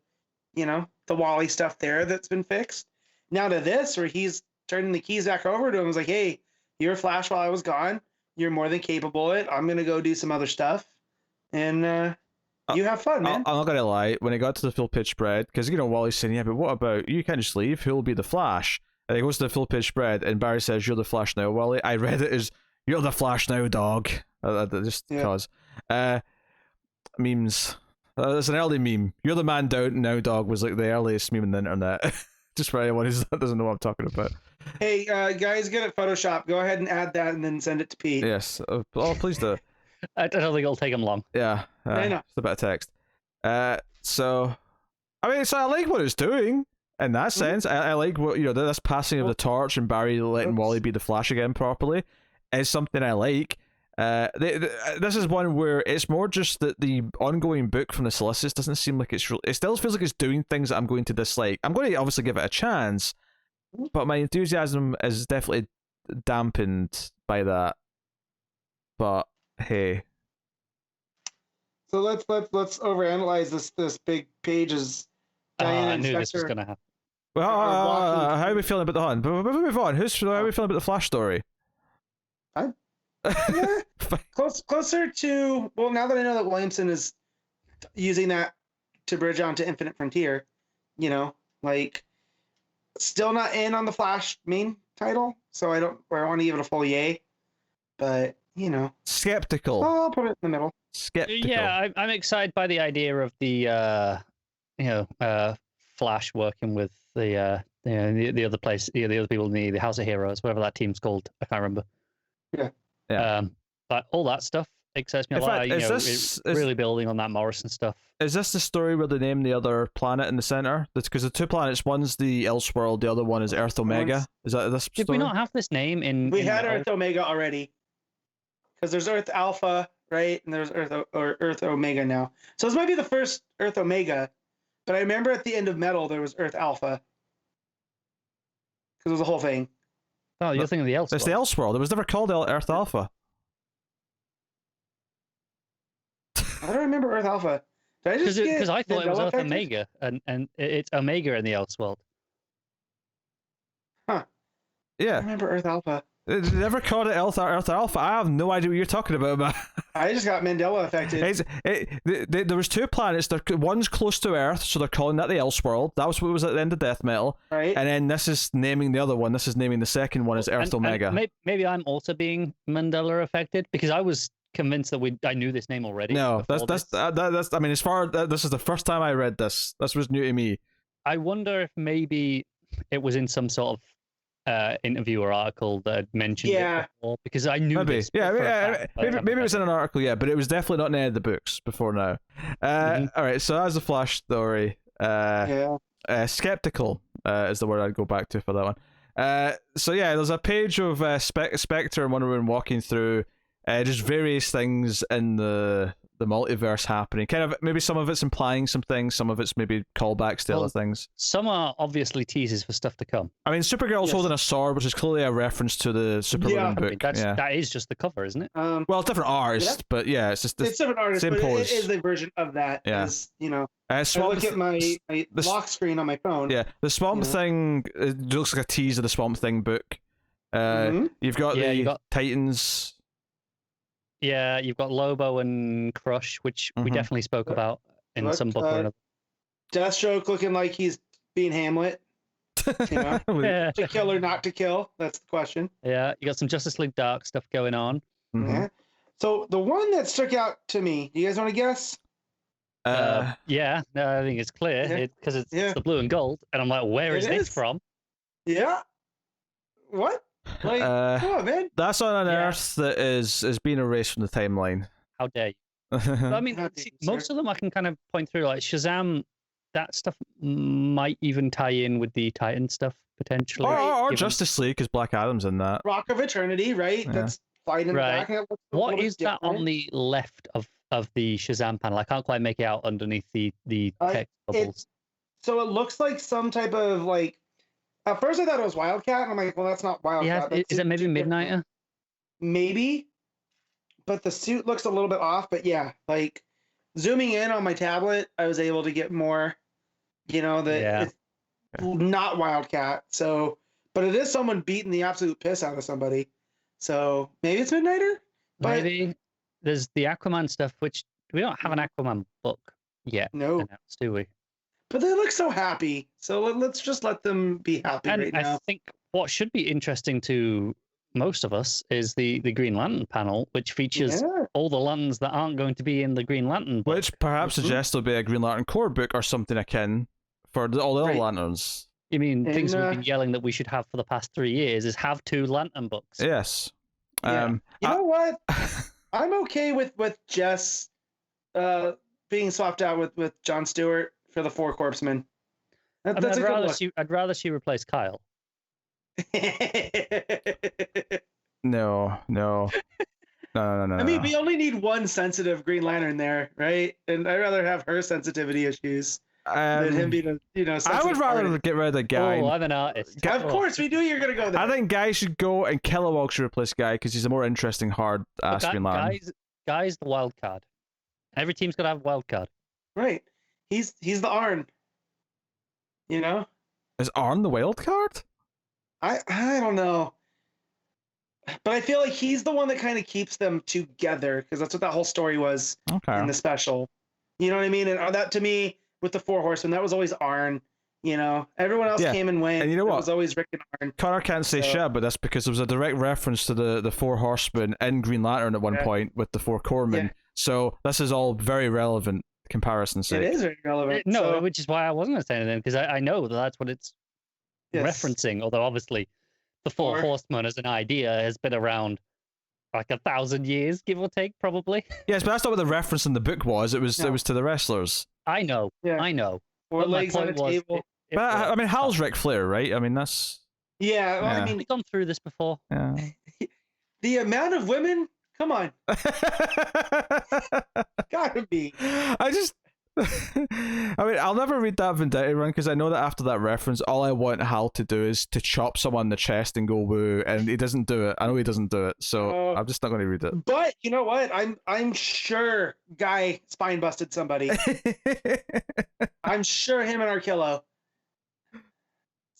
Wally stuff there that's been fixed. Now to this, where he's turning the keys back over to him, was like, "Hey, you're Flash while I was gone. You're more than capable of it. I'm gonna go do some other stuff, and you have fun, man." I'm not gonna lie. When it got to the full pitch spread, because Wally's saying, "Yeah, but what about you? Can't just leave. Who'll be the Flash?" And it goes to the full pitch spread, and Barry says, "You're the Flash now, Wally." I read it as, "You're the Flash now, dog." Just because. Memes. It's an early meme. "You're the man now, dog" was like the earliest meme on the internet. Just for anyone who doesn't know what I'm talking about. Hey, guys, get it Photoshop. Go ahead and add that, and then send it to Pete. Yes. Please do. I don't think it'll take him long. Yeah. I know. Just a bit of text. So I like what it's doing in that sense. I like what this passing of the torch and Barry letting Wally be the Flash again properly is something I like. This is one where it's more just that the ongoing book from the solicits doesn't seem like it still feels like it's doing things that I'm going to dislike. I'm going to obviously give it a chance, but my enthusiasm is definitely dampened by that. But hey. So let's overanalyze this big page. I knew this was gonna happen. Well, how are we feeling about the Hun? But we move on. How are we feeling about the Flash story? Closer to now that I know that Williamson is using that to bridge on to Infinite Frontier, still not in on the Flash main title, so I want to give it a full yay, but skeptical. I'll put it in the middle. Skeptical. Yeah, I'm excited by the idea of the Flash working with the other place, the other people in the House of Heroes, whatever that team's called. I can't remember. Yeah. But all that stuff excites me a lot. Really building on that Morrison stuff. Is this the story where they name the other planet in the center? That's because the two planets, one's the Elseworld, the other one is Earth Omega. Is that this story? Did we not have this name in? We had Earth Omega already. Because there's Earth Alpha, right? And there's Earth Omega now. So this might be the first Earth Omega. But I remember at the end of Metal, there was Earth Alpha. because it was a whole thing. Oh, you're thinking of the Elseworlds. It's the Elseworld. It was never called Earth Alpha. I don't remember Earth Alpha. Did I just Because I thought it was Mandela Earth affected? Omega, and it's Omega in the Elseworld. I Yeah. remember Earth Alpha. They never called it Earth Alpha. I have no idea what you're talking about, man. I just got Mandela affected. There was two planets. One's close to Earth, so they're calling that the Elseworld. That was what was at the end of Death Metal. Right. And then this is naming the other one. This is naming the second one as Earth Omega. And maybe I'm also being Mandela affected because I was convinced that I knew this name already. No, that's this. I mean, as far this is the first time I read this. This was new to me. I wonder if maybe it was in some sort of interview or article that had mentioned it before, because I knew Maybe. this. Yeah, maybe it was in an article, yeah, but it was definitely not in any of the books before now. All right, so as a Flash story, skeptical is the word I'd go back to for that one. So yeah, there's a page of Spectre and Wonder Woman walking through just various things in the multiverse happening. Kind of maybe some of it's implying some things, some of it's maybe callbacks to other things. Some are obviously teases for stuff to come. I mean, Supergirl's holding a sword, which is clearly a reference to the Superwoman book. I mean, that is just the cover, isn't it? Well, different artist, but yeah, it's just it's different artists, but it is a version of that. Yeah. I look at my lock screen on my phone. Yeah, the Swamp Thing, it looks like a tease of the Swamp Thing book. You've got the Titans. Yeah, you've got Lobo and Crush, which we definitely spoke about in some book or another. Deathstroke looking like he's being Hamlet. To kill or not to kill? That's the question. Yeah, you got some Justice League Dark stuff going on. Yeah. So the one that stuck out to me, do you guys want to guess? Yeah, no, I think it's clear because it's the blue and gold, and I'm like, where is this from? Yeah. What? Like, come on, man. That's on an Earth that is being erased from the timeline. How dare you? I mean, most of them I can kind of point through, like Shazam. That stuff might even tie in with the Titan stuff potentially. Or Justice League, because Black Adam's in that. Rock of Eternity, right? Yeah. That's fighting back. What is that on the left of the Shazam panel? I can't quite make it out underneath the text bubbles. So it looks like some type of like. At first I thought it was Wildcat, and I'm like, well, that's not Wildcat. Is it maybe Midnighter? Maybe, but the suit looks a little bit off. But yeah, like zooming in on my tablet, I was able to get more. It's not Wildcat. So, but it is someone beating the absolute piss out of somebody. So maybe it's Midnighter. But maybe there's the Aquaman stuff, which we don't have an Aquaman book yet. No, announced, do we? But they look so happy. So let's just let them be happy right now. I think what should be interesting to most of us is the Green Lantern panel, which features all the lanterns that aren't going to be in the Green Lantern book. Which perhaps suggests there'll be a Green Lantern Corps book or something akin for all the other lanterns. You mean things we've been yelling that we should have for the past 3 years is have 2 lantern books. Yes. You know what? I'm okay with Jess being swapped out with Jon Stewart for the 4 Corpsmen. I'd rather she replace Kyle. No. I mean, we only need one sensitive Green Lantern there, right? And I'd rather have her sensitivity issues than him being I would rather get rid of the Guy. Oh, I'm an artist. Of course, we knew you're going to go there. I think Guy should go and Kilowog should replace Guy because he's a more interesting, hard-ass Green Lantern. Guy's the wild card. Every team's got to have a wild card. Right. He's the Arn. Is Arn the wild card? I don't know. But I feel like he's the one that kind of keeps them together because that's what that whole story was in the special. You know what I mean? And that to me, with the 4 Horsemen, that was always Arn. Everyone else came and went. And you know what? It was always Rick and Arn. Connor can't say shit, but that's because there was a direct reference to the 4 Horsemen in Green Lantern at one point with the 4 Corpsmen. Yeah. So this is all very relevant comparison sake. It is very relevant. Which is why I wasn't going to say anything because I know that's what it's referencing. Although obviously, the 4 Horsemen as an idea has been around like 1,000 years, give or take, probably. Yes, but that's not what the reference in the book was. It was to the wrestlers. I know. Or legs on a table. But I mean, Hal's Ric Flair, right? I mean, that's. Yeah, well, I mean, we've gone through this before. Yeah. The amount of women. Come on. Gotta be. I mean, I'll never read that Vendetta run because I know that after that reference, all I want Hal to do is to chop someone in the chest and go woo, and he doesn't do it. I know he doesn't do it, so I'm just not going to read it. But you know what? I'm sure Guy spine busted somebody. I'm sure him and Arkillo.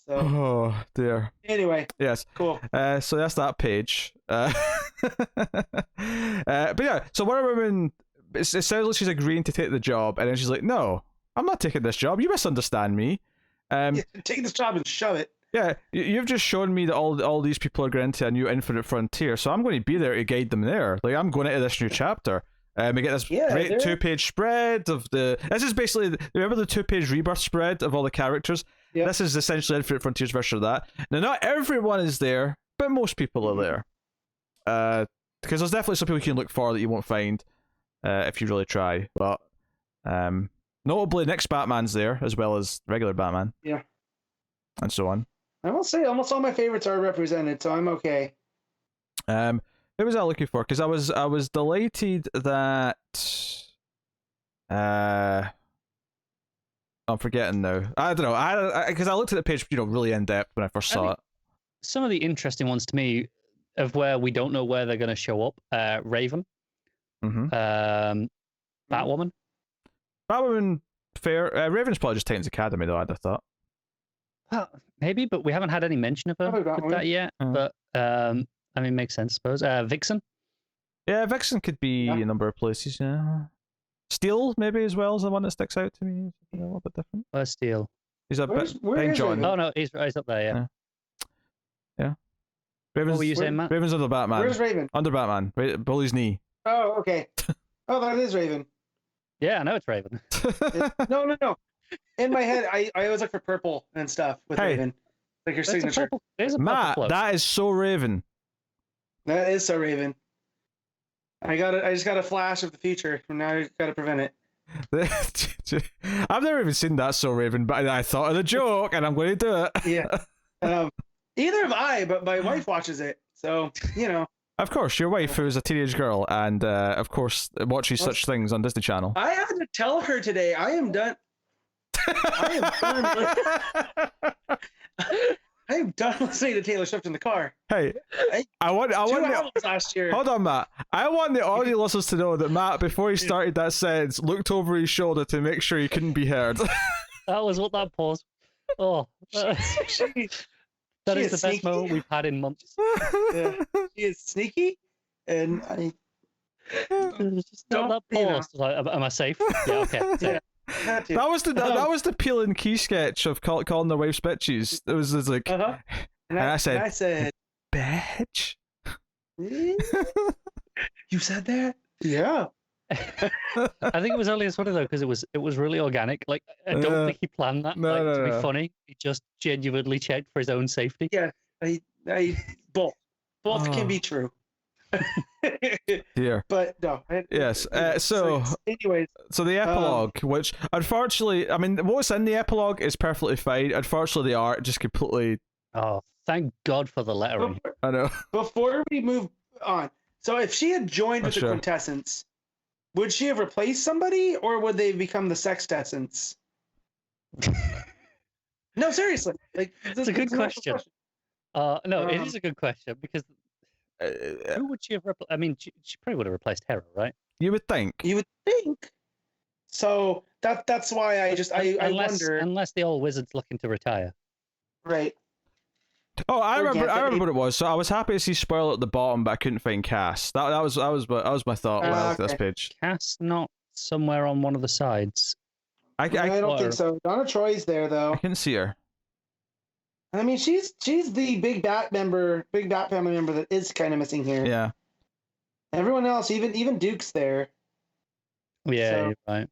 So. Oh dear. Anyway. Yes. Cool. So that's that page. But yeah. So Wonder Woman. It sounds like she's agreeing to take the job, and then she's like, "No, I'm not taking this job. You misunderstand me. Take this job and shove it." Yeah, you've just shown me that all these people are going into a new infinite frontier, so I'm going to be there to guide them there. Like, I'm going into this new chapter. We get this great 2-page spread of the. This is basically, remember the 2-page rebirth spread of all the characters? Yep. This is essentially Infinite Frontiers version of that. Now, not everyone is there, but most people are there. Because there's definitely some people you can look for that you won't find. If you really try, but notably Nick's Batman's there as well as regular Batman. Yeah, and so on. I will say almost all my favorites are represented, so I'm okay. Who was I looking for? Because I was delighted that I'm forgetting now. I don't know. Because I looked at the page, really in depth when I first saw it. Some of the interesting ones to me, of where we don't know where they're going to show up. Raven. Mm-hmm. Batwoman. Fair. Raven's probably just Titans Academy, though. I'd have thought. Maybe, but we haven't had any mention of her with that yet. But I mean, makes sense, I suppose. Vixen. Yeah, Vixen could be a number of places. Yeah. Steel maybe as well is the one that sticks out to me. A little bit different. Where's Steel? He's a bit. John. Oh no, he's up there. Yeah. Raven's, what were you saying, Matt? Raven's under Batman. Where's Raven? Under Batman. Bully's knee. Oh, okay. Oh, that is Raven. Yeah, I know it's Raven. No. In my head, I always look for purple and stuff with Raven. Like your signature. Matt, that is so Raven. That is so Raven. I just got a flash of the future, and now I got to prevent it. I've never even seen that so Raven, but I thought of the joke, and I'm going to do it. Yeah. Either have I, but my wife watches it, so Of course, your wife, who is a teenage girl, and of course watches such things on Disney Channel. I had to tell her today. I am done. I am done listening to Taylor Swift in the car. Hey, I want last year. Hold on, Matt. I want the audio listeners to know that Matt, before he started that sentence, looked over his shoulder to make sure he couldn't be heard. That was what that pause. Oh, that is the best moment we've had in months. Yeah. She is sneaky, and I just that pause. Like, am I safe? Yeah, okay. Yeah. That was the Peel and Key sketch of calling their wives bitches. It was like, and I said, bitch. You said that? Yeah. I think it was only as funny though because it was really organic. Like I don't think he planned that to be funny. He just genuinely checked for his own safety. Yeah, both can be true. Dear. But no. Yes. So anyways, so the epilogue, which unfortunately, I mean, what's in the epilogue is perfectly fine. Unfortunately, the art just completely. Oh, thank God for the lettering. I know. Before we move on, so if she had joined with the Quintessence, would she have replaced somebody, or would they become the Sextessence? No, seriously. Like, it's a good question. No, it is a good question because who would she have replaced? I mean, she probably would have replaced Hera, right? You would think. So that's why I wonder. Unless the old wizard's looking to retire. Right. Oh, I remember what it was. So I was happy to see spoiler at the bottom, but I couldn't find Cass. That was my thought when I looked at this page. Cass not somewhere on one of the sides. I don't think so. Donna Troy's there though. I couldn't see her. I mean, she's the big Bat family member that is kind of missing here. Yeah. Everyone else, even Duke's there. Yeah, so, you're right.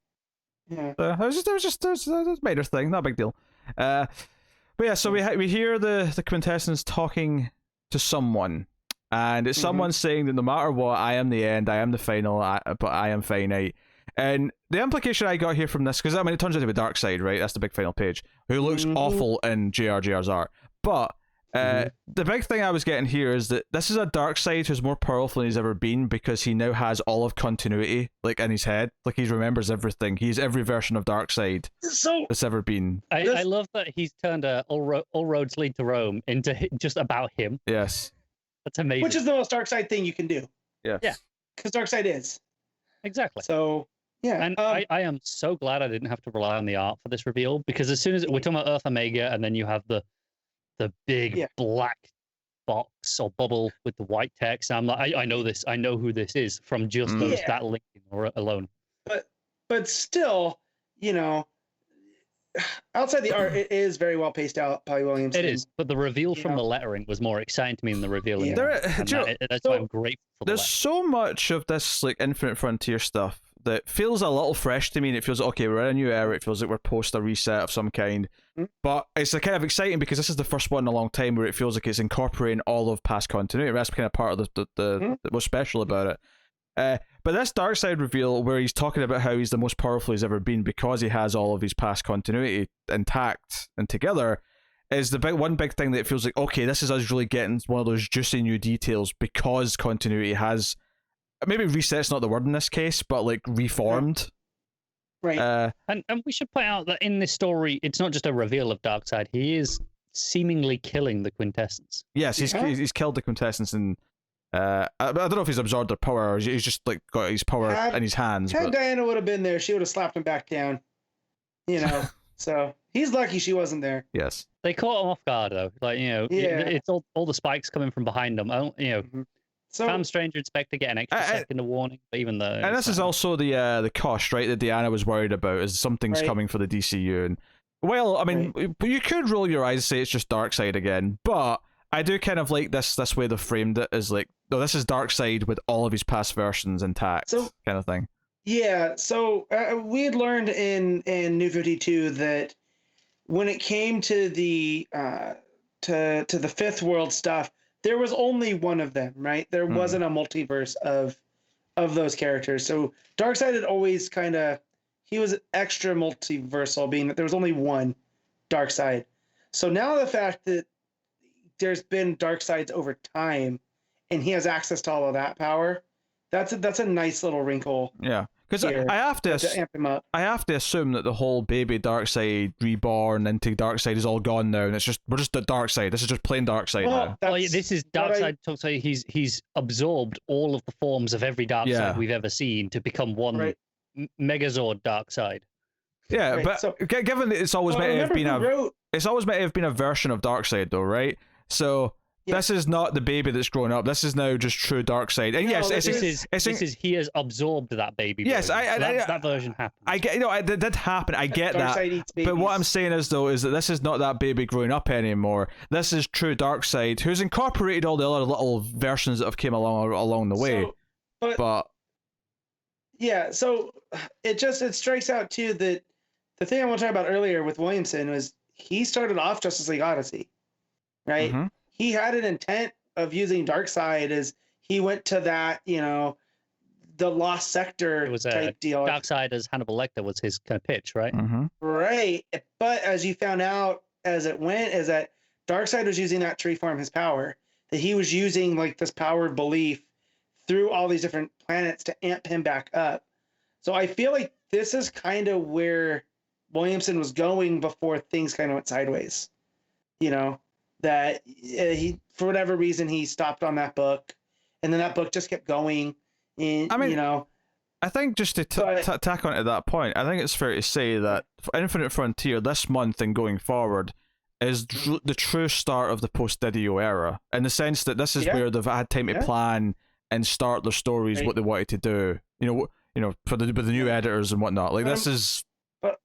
Yeah. It was just a minor thing, not a big deal. But yeah, so we hear the Quintessence talking to someone, and it's someone saying that no matter what, I am the end, I am the final, but I am finite. And the implication I got here from this, because I mean, it turns out to be Darkseid, right? That's the big final page, who looks awful in JRJR's art. But The big thing I was getting here is that this is a Darkseid who's more powerful than he's ever been because he now has all of continuity like in his head. Like he remembers everything. He's every version of Darkseid that's ever been. I love that he's turned all roads lead to Rome into just about him. Yes. That's amazing. Which is the most Darkseid thing you can do. Yes. Yeah. Because Darkseid is. Exactly. So, yeah. And I am so glad I didn't have to rely on the art for this reveal, because as soon as we're talking about Earth Omega, and then you have the big black box or bubble with the white text, I'm like, I know this. I know who this is from just that link alone. But still, you know, outside the art, it is very well paced out by Williamson. It is, but the reveal from the lettering was more exciting to me than the reveal in that's why I'm grateful for there's so much of this like Infinite Frontier stuff that feels a little fresh to me, and it feels like, okay, we're in a new era, it feels like we're post a reset of some kind, but it's kind of exciting because this is the first one in a long time where it feels like it's incorporating all of past continuity. That's kind of part of the what's special about it. But this Darkseid reveal where he's talking about how he's the most powerful he's ever been because he has all of his past continuity intact and together is the one big thing that it feels like, okay, this is us really getting one of those juicy new details because continuity has, maybe reset's not the word in this case, but like reformed. Right. And we should point out that in this story, it's not just a reveal of Darkseid. He is seemingly killing the Quintessence. Yes, he's killed the Quintessence, and I don't know if he's absorbed their power or he's just like got his power in his hands. Had Diana would have been there, she would have slapped him back down. You know, so he's lucky she wasn't there. Yes. They caught him off guard though, like, you know, it's all the spikes coming from behind them. You know, so Pam Stranger expect to get an extra second of warning, but even though. And this is also the cost, right, that Diana was worried about, is something's coming for the DCU, and well, I mean, you could roll your eyes and say it's just Darkseid again, but I do kind of like this way they've framed it as like, no, this is Darkseid with all of his past versions intact, kind of thing. Yeah, so we had learned in New 52 that when it came to the to the Fifth World stuff, there was only one of them, right? There wasn't a multiverse of those characters. So Darkseid had always he was extra multiversal, being that there was only one Darkseid. So now the fact that there's been Darkseids over time, and he has access to all of that power, that's a nice little wrinkle. Yeah, because I have to amp him up. I have to assume that the whole baby Darkseid reborn into Darkseid is all gone now, and we're just the Darkseid. This is just plain Darkseid now. Well, this is Darkseid. So he's absorbed all of the forms of every Darkseid we've ever seen to become one Megazord Darkseid. Yeah, but given that it's always meant to have been it's always meant to have been a version of Darkseid, though, right? So this is not the baby that's grown up. This is now just true Darkseid. And yes, this is he has absorbed that baby. Yes, that version happened. I get, that did happen. I get that. But what I'm saying is is that this is not that baby growing up anymore. This is true Darkseid, who's incorporated all the other little versions that have came along the way. But yeah, so it strikes out too that the thing I want to talk about earlier with Williamson was he started off Justice League Odyssey, right? Mm-hmm. He had an intent of using Darkseid as he went to that, the Lost Sector type deal. Darkseid as Hannibal Lecter was his kind of pitch, right? Mm-hmm. Right. But as you found out as it went, is that Darkseid was using that to reform his power. That he was using like this power of belief through all these different planets to amp him back up. So I feel like this is kind of where Williamson was going before things kind of went sideways. That he, for whatever reason, he stopped on that book, and then that book just kept going. And, I think just to tack on to that point, I think it's fair to say that Infinite Frontier this month and going forward is the true start of the post-Didio era, in the sense that this is where they've had time to plan and start their stories, what they wanted to do. For the new editors and whatnot. Like this is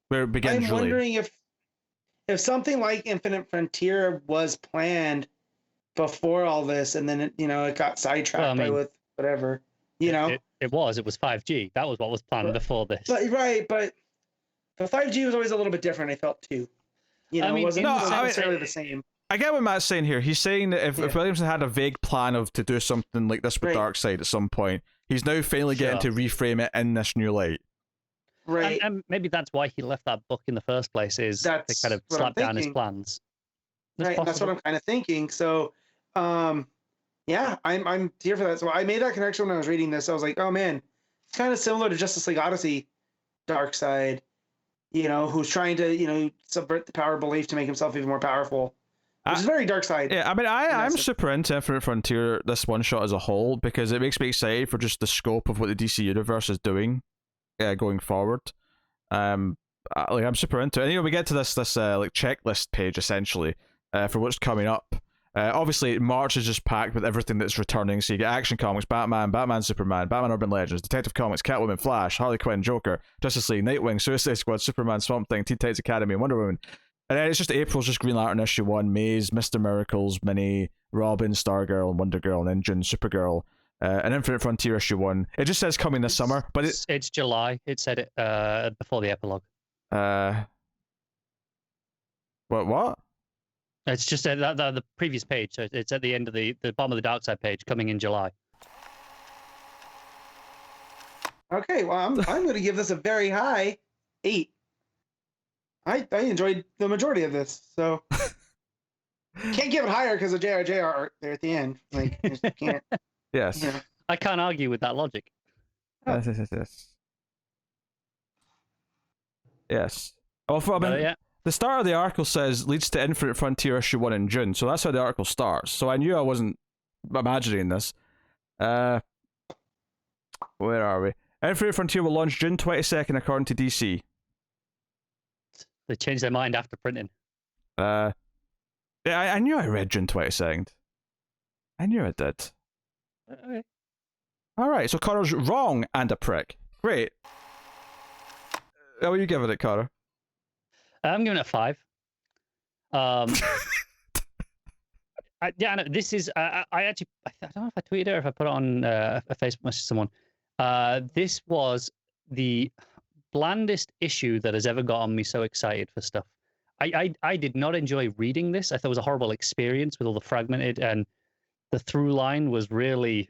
where it begins. I'm wondering if something like Infinite Frontier was planned before all this, and then it got sidetracked with whatever. It was 5G. That was what was planned before this. But 5G was always a little bit different. I felt too. It wasn't necessarily the same. I get what Matt's saying here. He's saying that if Williamson had a vague plan to do something like this with Darkseid at some point, he's now finally getting to reframe it in this new light. Right. And maybe that's why he left that book in the first place, is to kind of slap down his plans. Right, that's what I'm kind of thinking. So, yeah, I'm here for that. So I made that connection when I was reading this. I was like, oh man, it's kind of similar to Justice League Odyssey, Darkseid, who's trying to, subvert the power of belief to make himself even more powerful. Which is very Darkseid. Yeah, I mean, I'm super into Infinite Frontier, this one shot as a whole, because it makes me excited for just the scope of what the DC universe is doing, going forward. I'm super into it. And, we get to this like checklist page essentially, for what's coming up. Obviously, March is just packed with everything that's returning. So you get Action Comics, Batman, Batman Superman, Batman Urban Legends, Detective Comics, Catwoman, Flash, Harley Quinn, Joker, Justice League, Nightwing, Suicide Squad, Superman, Swamp Thing, Teen Titans Academy, and Wonder Woman. And then it's just April's just Green Lantern issue 1, Maze, Mr. Miracles, Mini, Robin, Stargirl, Wonder Girl, Ninja, Supergirl, and Infinite Frontier issue 1. It just says coming this summer, but it's July. It said it before the epilogue. What? It's just the previous page. So it's at the end of the bottom of the Darkseid page, coming in July. Okay, well, I'm going to give this a very high 8. I enjoyed the majority of this, so can't give it higher because of JRJ art there at the end. Like, I just can't. Yes. I can't argue with that logic. Oh. Yes. Well, I mean, yeah. The start of the article says leads to Infinite Frontier issue 1 in June, so that's how the article starts. So I knew I wasn't imagining this. Where are we? Infinite Frontier will launch June 22nd according to DC. They changed their mind after printing. Yeah, I knew I read June 22nd. I knew I did. Okay. Alright, so Connor's wrong and a prick. Great. How are you giving it, Connor? I'm giving it a 5. No, this is. I actually. I don't know if I tweeted it or if I put it on a Facebook message to someone. This was the blandest issue that has ever gotten me so excited for stuff. I did not enjoy reading this. I thought it was a horrible experience with all the fragmented, and the through line was really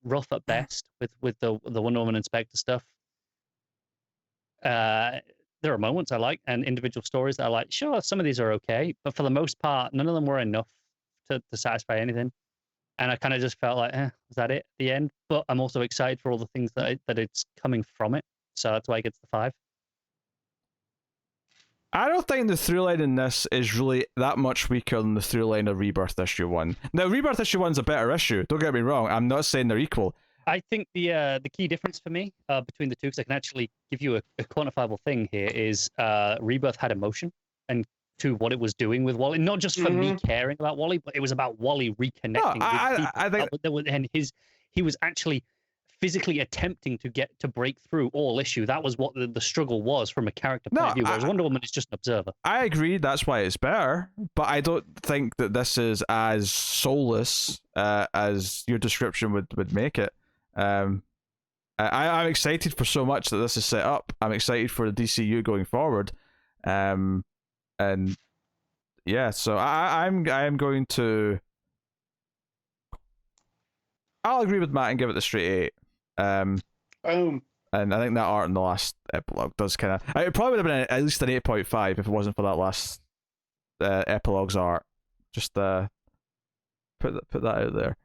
rough at best with the Wonder Woman and Spectre stuff. There are moments I like and individual stories that I like. Sure, some of these are okay, but for the most part, none of them were enough to satisfy anything. And I kind of just felt like, was that it at the end? But I'm also excited for all the things that it's coming from it. So that's why it gets the 5. I don't think the through line in this is really that much weaker than the through line of Rebirth issue 1. Now, Rebirth issue 1's a better issue. Don't get me wrong. I'm not saying they're equal. I think the key difference for me between the two, because I can actually give you a quantifiable thing here, is Rebirth had emotion and to what it was doing with Wally. Not just for me caring about Wally, but it was about Wally reconnecting with people. I think... and he was actually physically attempting to break through all issue. That was what the struggle was from a character point of view. Whereas Wonder Woman is just an observer. I agree, that's why it's better, but I don't think that this is as soulless as your description would make it. I'm excited for so much that this is set up. I'm excited for the DCU going forward, and yeah. So I'm going to. I'll agree with Matt and give it the straight 8. Boom. And I think that art in the last epilogue does kind of. It probably would have been at least an 8.5 if it wasn't for that last epilogue's art. Just put that out there.